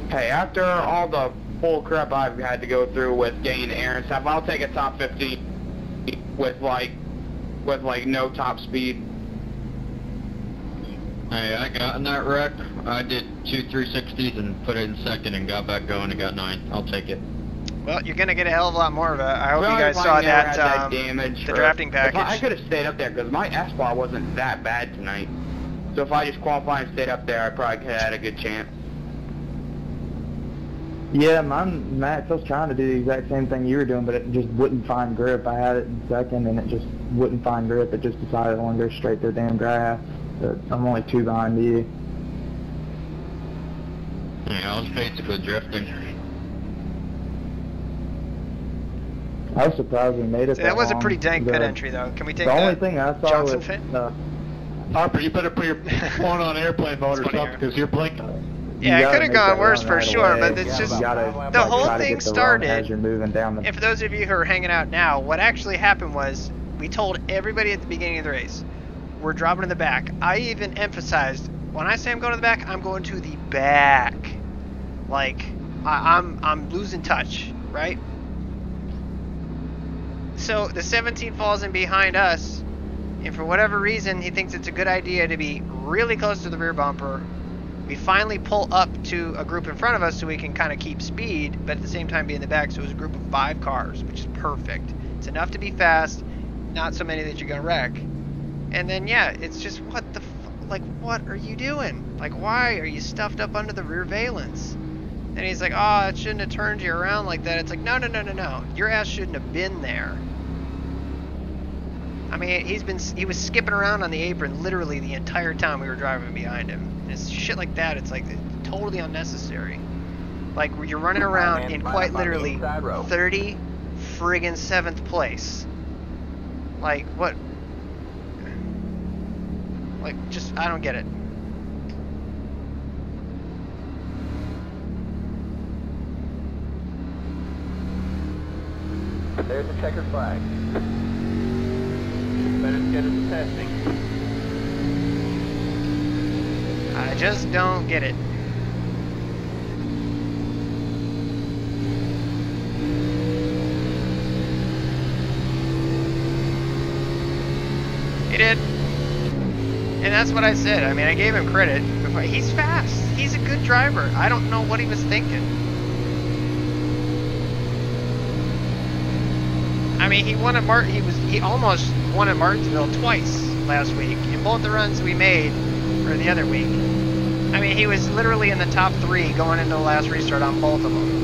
Hey, after all the bull crap I've had to go through with getting air and stuff, I'll take a top 50 with like no top speed. Hey, I got in that wreck. I did 2 360s and put it in second and got back going and got 9. I'll take it. Well, you're going to get a hell of a lot more of it. I hope Well, you guys if saw I never had that, damage the or- drafting if I package. could have stayed up there because my S-bar wasn't that bad tonight. So if I just qualified and stayed up there, I probably could have had a good chance. Yeah, Max, I was trying to do the exact same thing you were doing, but it just wouldn't find grip. I had it in second, and it just wouldn't find grip. It just decided I want to go straight through the damn grass. But I'm only 2 behind you. Yeah, I was basically drifting. I was surprised we made it. See, that was a long. pretty dank pit The- entry, though. Can we take The that? only thing I saw Johnson was fit? Harper, you better put your phone on airplane mode or It's funny something because you're blinking. Yeah, You it gotta could have make gone that worse run for right sure, away. but it's You just gotta, the like, whole try to thing get the run started. as you're moving down the. And for those of you who are hanging out now, what actually happened was we told everybody at the beginning of the race, we're dropping in the back. I even emphasized, when I say I'm going to the back, I'm going to the back. Like, I'm losing touch, right? So the 17 falls in behind us, and for whatever reason, he thinks it's a good idea to be really close to the rear bumper. We finally pull up to a group in front of us so we can kind of keep speed, but at the same time be in the back. So it was a group of 5 cars, which is perfect. It's enough to be fast, not so many that you're gonna wreck. And then yeah, it's just what are you doing? Like, why are you stuffed up under the rear valence? And he's like, oh, it shouldn't have turned you around like that. It's like, no. Your ass shouldn't have been there. I mean, he was skipping around on the apron literally the entire time we were driving behind him. And it's shit like that. It's like totally unnecessary. Like, you're running around in quite literally 30 friggin' 7th place. Like, what? Like, just, I don't get it. There's a checkered flag. Better get it testing. I just don't get it. He did. And that's what I said. I mean, I gave him credit. He's fast. He's a good driver. I don't know what he was thinking. I mean, he won at he almost won at Martinsville twice last week in both the runs we made for the other week. I mean, he was literally in the top 3 going into the last restart on both of them.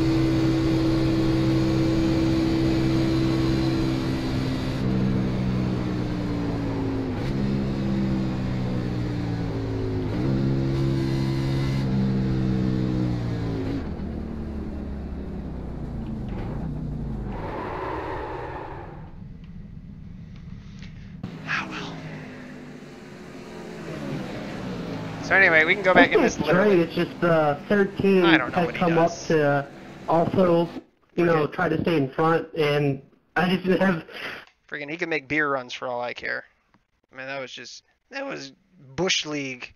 So anyway, we can go back in this literally. It's just 13 I don't know has what he come does. up to also, you know, try to stay in front, and I just didn't have... Freaking, he could make beer runs for all I care. I mean, that was Bush League.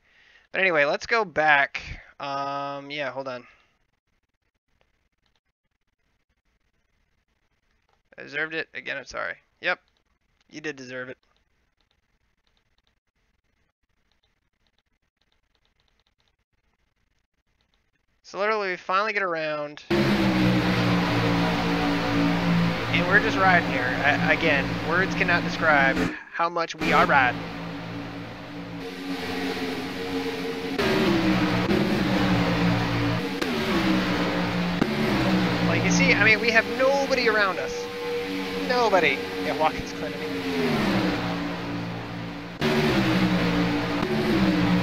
But anyway, let's go back. Yeah, hold on. I deserved it. Again, I'm sorry. Yep, you did deserve it. So literally, we finally get around. And we're just riding here. Again, words cannot describe how much we are riding. Like you see, I mean, we have nobody around us. Nobody. Yeah, Watkins Clinton.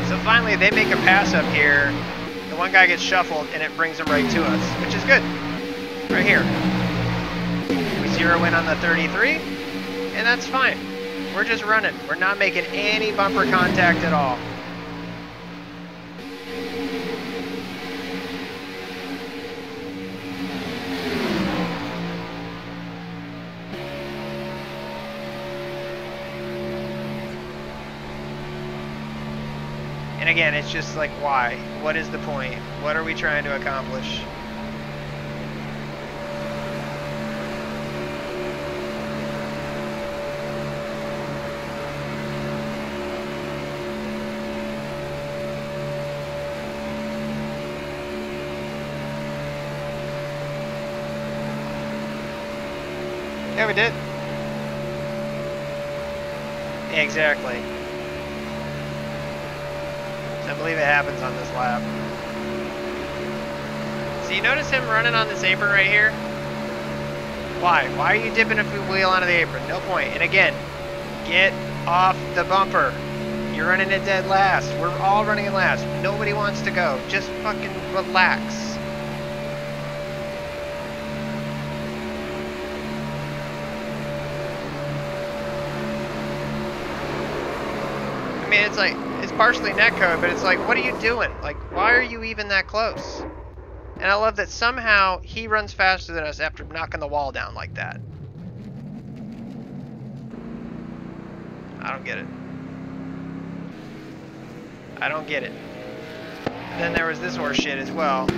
So finally, they make a pass up here. The one guy gets shuffled, and it brings him right to us, which is good. Right here. We zero in on the 33, and that's fine. We're just running. We're not making any bumper contact at all. And again, it's just like, why? What is the point? What are we trying to accomplish? Yeah, we did. Yeah, exactly. I believe it happens on this lap. So you notice him running on this apron right here? Why? Why are you dipping a wheel onto the apron? No point. And again, get off the bumper. You're running it dead last. We're all running it last. Nobody wants to go. Just fucking relax. I mean, it's like, it's partially netcode, but it's like, what are you doing? Like, why are you even that close? And I love that somehow he runs faster than us after knocking the wall down like that. I don't get it. I don't get it. Then there was this horse shit as well.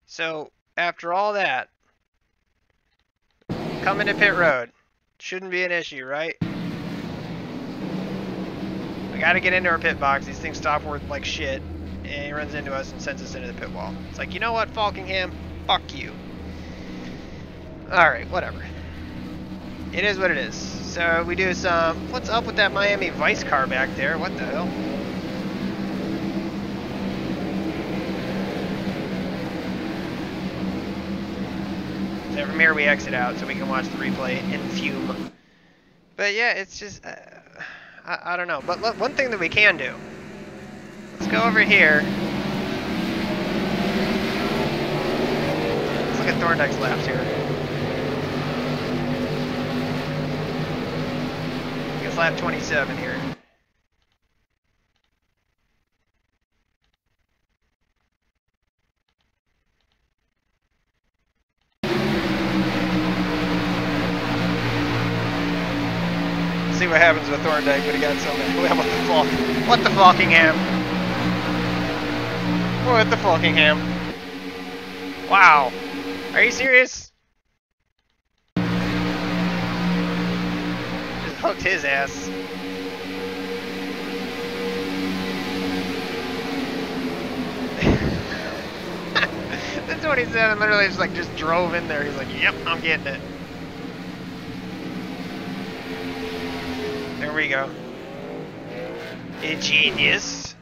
So, after all that, coming to pit road shouldn't be an issue, right? We gotta get into our pit box. These things stop worth like shit. And he runs into us and sends us into the pit wall. It's like, you know what, Faulkingham? Fuck you. Alright, whatever. It is what it is. So we do some... What's up with that Miami Vice car back there? What the hell? So from here we exit out so we can watch the replay and fume. But yeah, it's just... I don't know. But look, one thing that we can do. Let's go over here. Let's look at Thorndike's laps here. It's lap 27 here. See what happens with Thorndike, but he got so many. What the fuck? What the Faulkingham? What the Faulkingham? Wow. Are you serious? Just hooked his ass. The 27 literally just drove in there. He's like, yep, I'm getting it. There we go. A genius.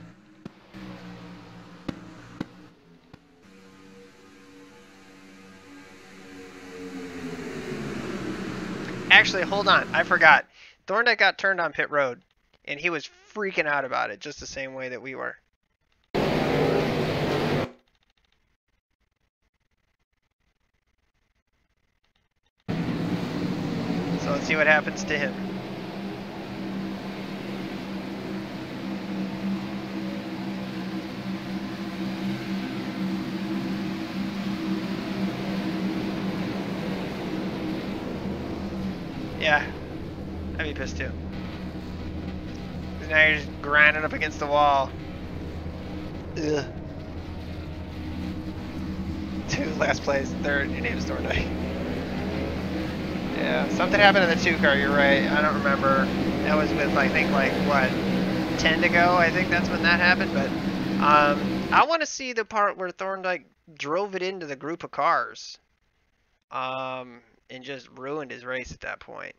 Actually, hold on. I forgot. Thorndike got turned on pit road, and he was freaking out about it just the same way that we were. let's see what happens to him. Yeah, I'd be pissed too. Now you're just grinding up against the wall. Ugh. 2 last place, 3rd, your name's Thorndike. Yeah, something happened in the 2 car, you're right. I don't remember. That was with, I think, like, what, 10 to go? I think that's when that happened. But I want to see the part where Thorndike drove it into the group of cars. And just ruined his race at that point.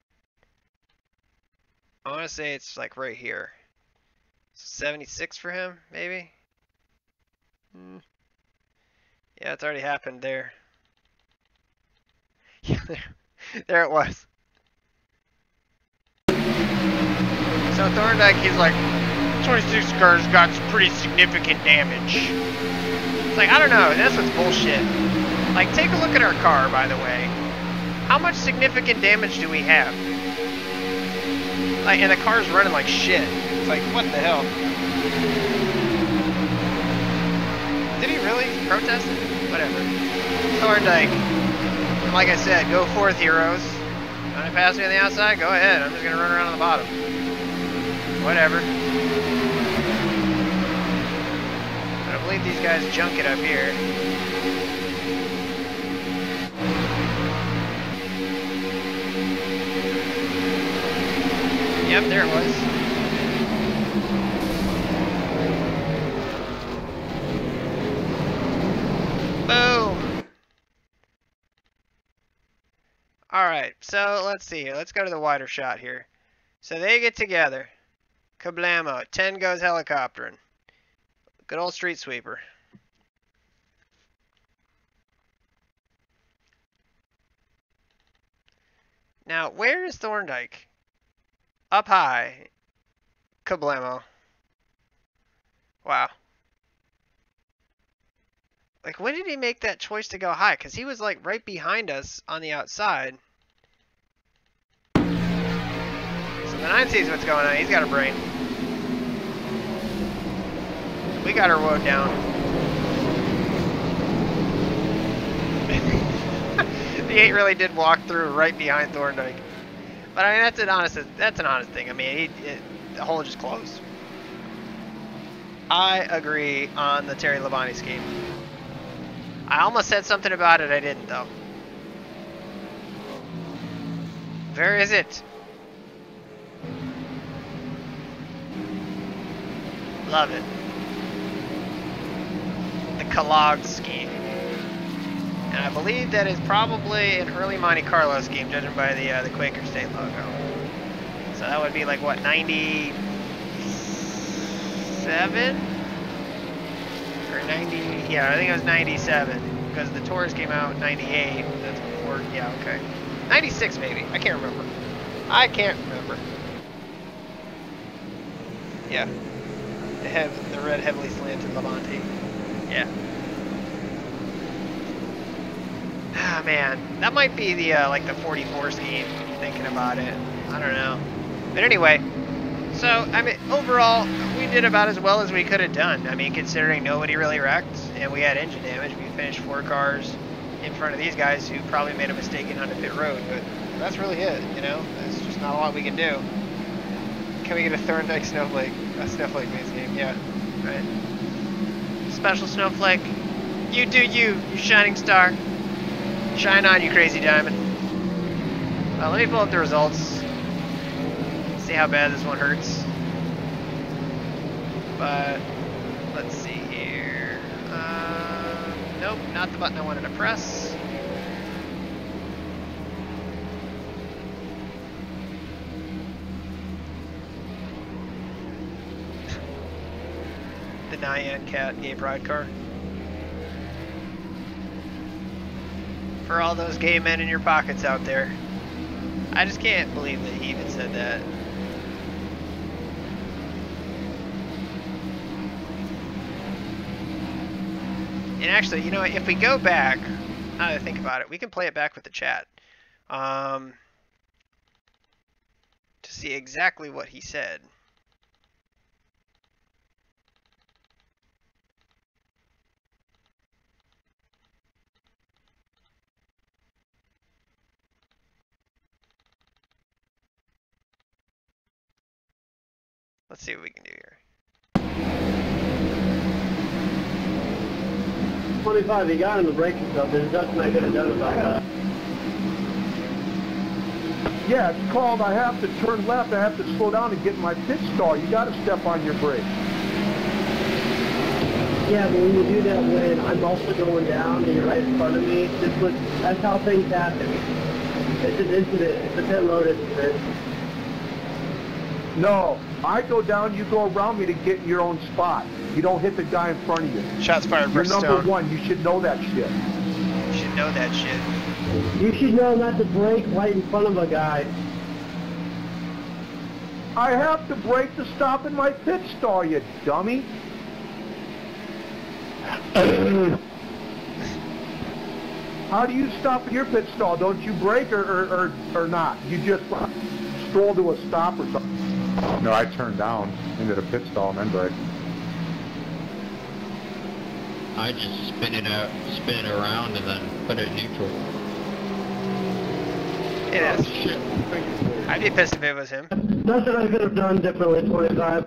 I want to say it's, like, right here. 76 for him, maybe? Yeah, it's already happened there. There it was. So Thorndike, he's like, 26 cars got some pretty significant damage. It's like, I don't know, that's what's bullshit. Like, take a look at our car, by the way. How much significant damage do we have? Like, and the car's running like shit. It's like, what the hell? Did he really protest it? Whatever. Thorndike. Like I said, go forth, heroes. Want to pass me on the outside? Go ahead. I'm just going to run around on the bottom. Whatever. I don't believe these guys junk it up here. Yep, there it was. Boom! Alright, so let's see. Let's go to the wider shot here. So they get together. Kablamo. 10 goes helicoptering. Good old street sweeper. Now, where is Thorndike? Up high. Kablamo. Wow. Like, when did he make that choice to go high? Because he was, like, right behind us on the outside. So the 9 sees what's going on. He's got a brain. We got our woe down. The 8 really did walk through right behind Thorndike. But I mean, that's an honest thing. I mean, the hole just closed. I agree on the Terry Labonte scheme. I almost said something about it, I didn't though. Where is it? Love it. The Kellogg scheme. And I believe that is probably an early Monte Carlo scheme, judging by the Quaker State logo. So that would be like, what, 97? Or 90, yeah, I think it was 97. Because the Taurus came out in 98. That's before, yeah, okay. 96 maybe, I can't remember. I can't remember. Yeah. The red heavily slanted Labonte. Yeah. Ah, man, that might be the like the 44 scheme, thinking about it. I don't know. But anyway, so, I mean, overall, we did about as well as we could have done. I mean, considering nobody really wrecked, and we had engine damage. We finished 4 cars in front of these guys who probably made a mistake in onto pit road, but that's really it, you know? There's just not a lot we can do. Can we get a Thorndike snowflake? A snowflake base game, yeah, right. Special snowflake. You do you shining star. Shine on, you crazy diamond. Well, let me pull up the results. See how bad this one hurts. But let's see here. Nope, not the button I wanted to press. The Nyan Cat gay pride car. For all those gay men in your pockets out there. I just can't believe that he even said that. And actually, you know, if we go back, now that I think about it, we can play it back with the chat. see exactly what he said. Let's see what we can do here. 25, he got him the braking stuff, and Dustin, I could have done it back up. Yeah, it's called I have to turn left, I have to slow down and get in my pit stall. You got to step on your brake. Yeah, but when you do that when I'm also going down and you're right in front of me, that's how things happen. It's an incident. It's a pit road incident. No, I go down, you go around me to get in your own spot. You don't hit the guy in front of you. Shots fired, You're Bridgestone. number one. You should know that shit. You should know that shit. You should know not to brake right in front of a guy. I have to brake to stop in my pit stall, you dummy. How do you stop in your pit stall? Don't you brake or not? You just stroll to a stop or something? No, I turned down into the pit stall and then brake. I just spin it around and then put it in neutral. It is. I'd be pissed if it was him. Nothing I could have done differently, 25.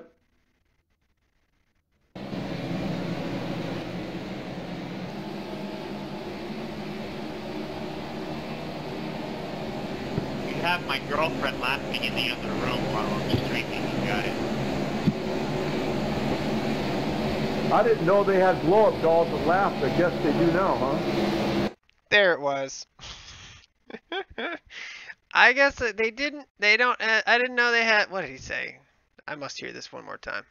You have my girlfriend laughing in the other room while I'm just drinking. You got it. I didn't know they had blow-up dolls that laughed. I guess they do now, huh? There it was. I guess that they didn't, I didn't know they had, what did he say? I must hear this one more time.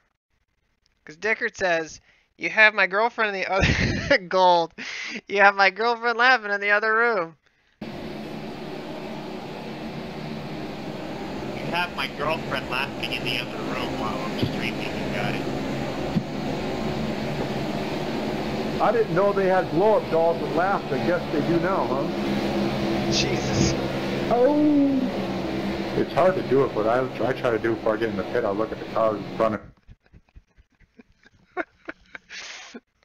Because Dickert says, you have my girlfriend in the other, gold, you have my girlfriend laughing in the other room. You have my girlfriend laughing in the other room while I'm just drinking. You got it. I didn't know they had blow-up dolls that laughed. I guess they do now, huh? Jesus. Oh. It's hard to do it, but I try to do it before I get in the pit. I look at the cars in front of me.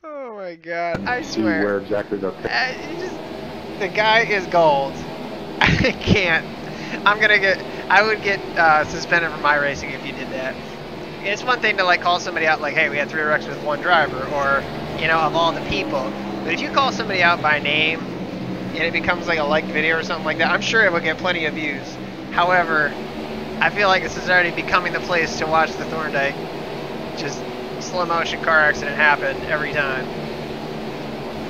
Oh my god, I See swear. where exactly they're pit. The guy is gold. I can't. I would get suspended from iRacing if you did that. It's one thing to like call somebody out like, hey, we had 3 wrecks with 1 driver, or, you know, of all the people. But if you call somebody out by name, and it becomes like a liked video or something like that, I'm sure it would get plenty of views. However, I feel like this is already becoming the place to watch the Thorndike. Just slow motion car accident happen every time.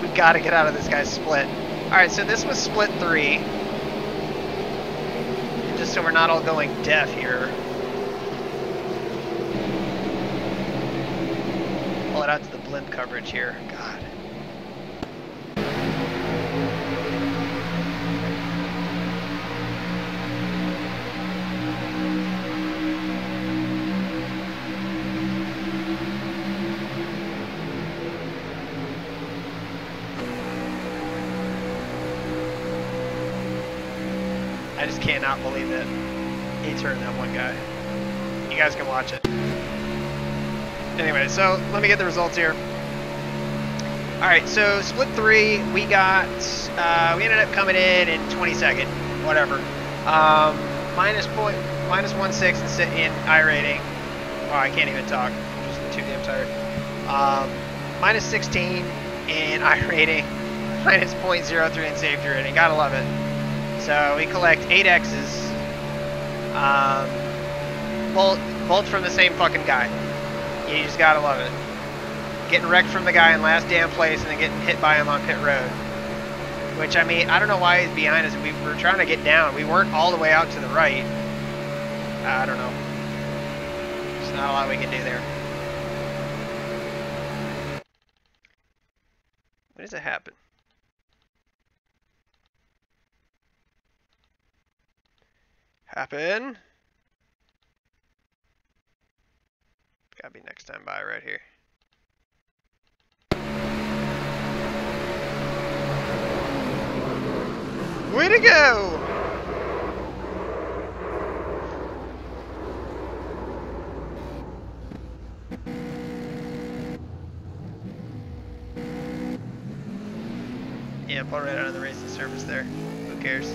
We've got to get out of this guy's split. Alright, so this was split 3. Just so we're not all going deaf here. Pull it out to the blimp coverage here. God. I just cannot believe that he turned that one guy. You guys can watch it. Anyway, so let me get the results here. Alright, so split 3, we got, we ended up coming in 22nd, whatever. Minus 1.16 in iRating. Wow, I can't even talk. I'm just too damn tired. Minus 16 in iRating. Minus 0.03 in safety rating. Gotta love it. So we collect 8 X's. Both from the same fucking guy. You just gotta love it. Getting wrecked from the guy in last damn place and then getting hit by him on pit road. Which, I mean, I don't know why he's behind us. We were trying to get down. We weren't all the way out to the right. I don't know. There's not a lot we can do there. When does it happen? Happen. Gotta be next time by right here. Way to go! Yeah, pull right out of the racing service there. Who cares?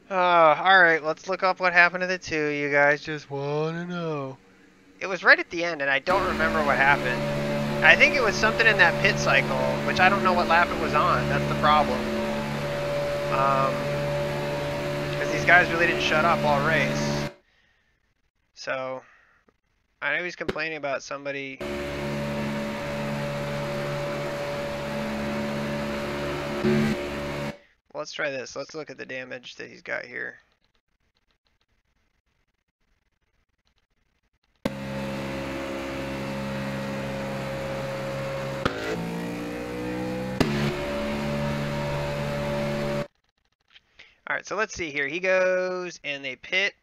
Alright, let's look up what happened to the two. You guys just want to know. It was right at the end, and I don't remember what happened. I think it was something in that pit cycle, which I don't know what lap it was on. That's the problem. Because these guys really didn't shut up all race. So, I know he's complaining about somebody... Well, let's try this. Let's look at the damage that he's got here. Alright, so let's see here. He goes and they pit.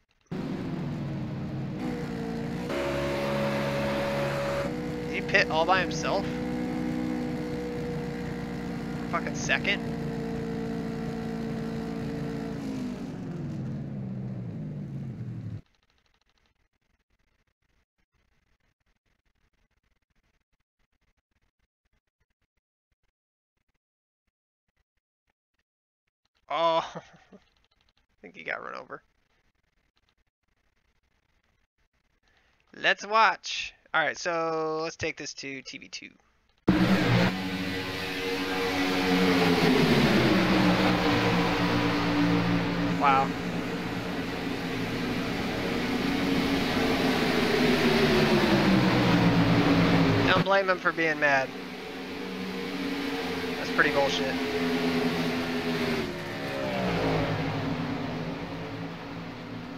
Did he pit all by himself? Fucking second? Oh, I think he got run over. Let's watch. Alright, so let's take this to TV2. Wow. Don't blame him for being mad. That's pretty bullshit.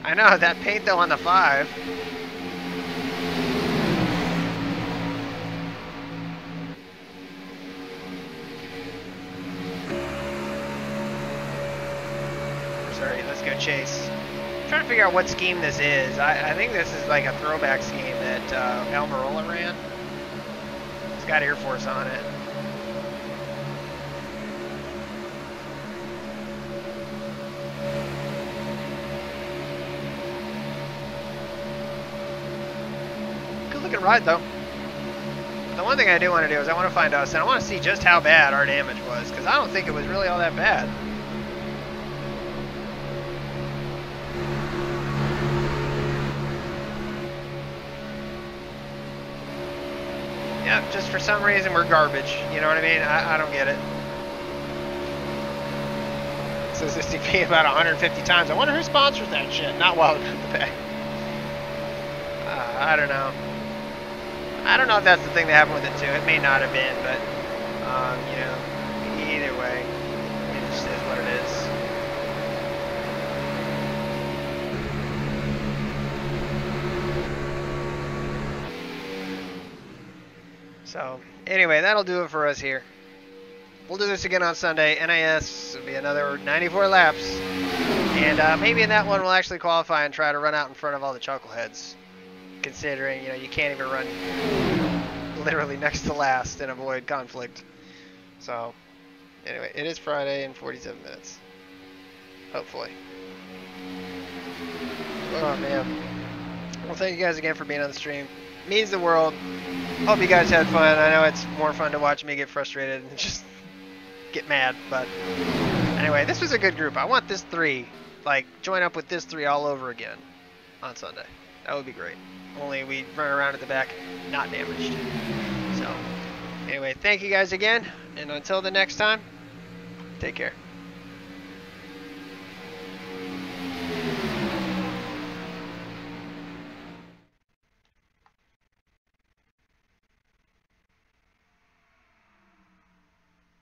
I know, that paint though on the 5. Sorry, let's go chase. I'm trying to figure out what scheme this is. I think this is like a throwback scheme that Almirola ran. It's got Air Force on it. Ride though. The one thing I do want to do is I want to find us, and I want to see just how bad our damage was, because I don't think it was really all that bad. Yeah, just for some reason we're garbage. You know what I mean? I don't get it. It says this DP about 150 times. I wonder who sponsors that shit. Not Wild at the back. I don't know. I don't know if that's the thing that happened with it too. It may not have been, but you know, either way, it just is what it is. So anyway, that'll do it for us here. We'll do this again on Sunday. NIS will be another 94 laps, and maybe in that one we'll actually qualify and try to run out in front of all the chuckleheads. Considering, you know, you can't even run literally next to last and avoid conflict. So, anyway, it is Friday in 47 minutes. Hopefully. Oh, man. Well, thank you guys again for being on the stream. It means the world. Hope you guys had fun. I know it's more fun to watch me get frustrated and just get mad, but anyway, this was a good group. I want this 3, like, join up with this 3 all over again on Sunday. That would be great. Only we run around at the back, not damaged. So, anyway, thank you guys again, and until the next time, take care.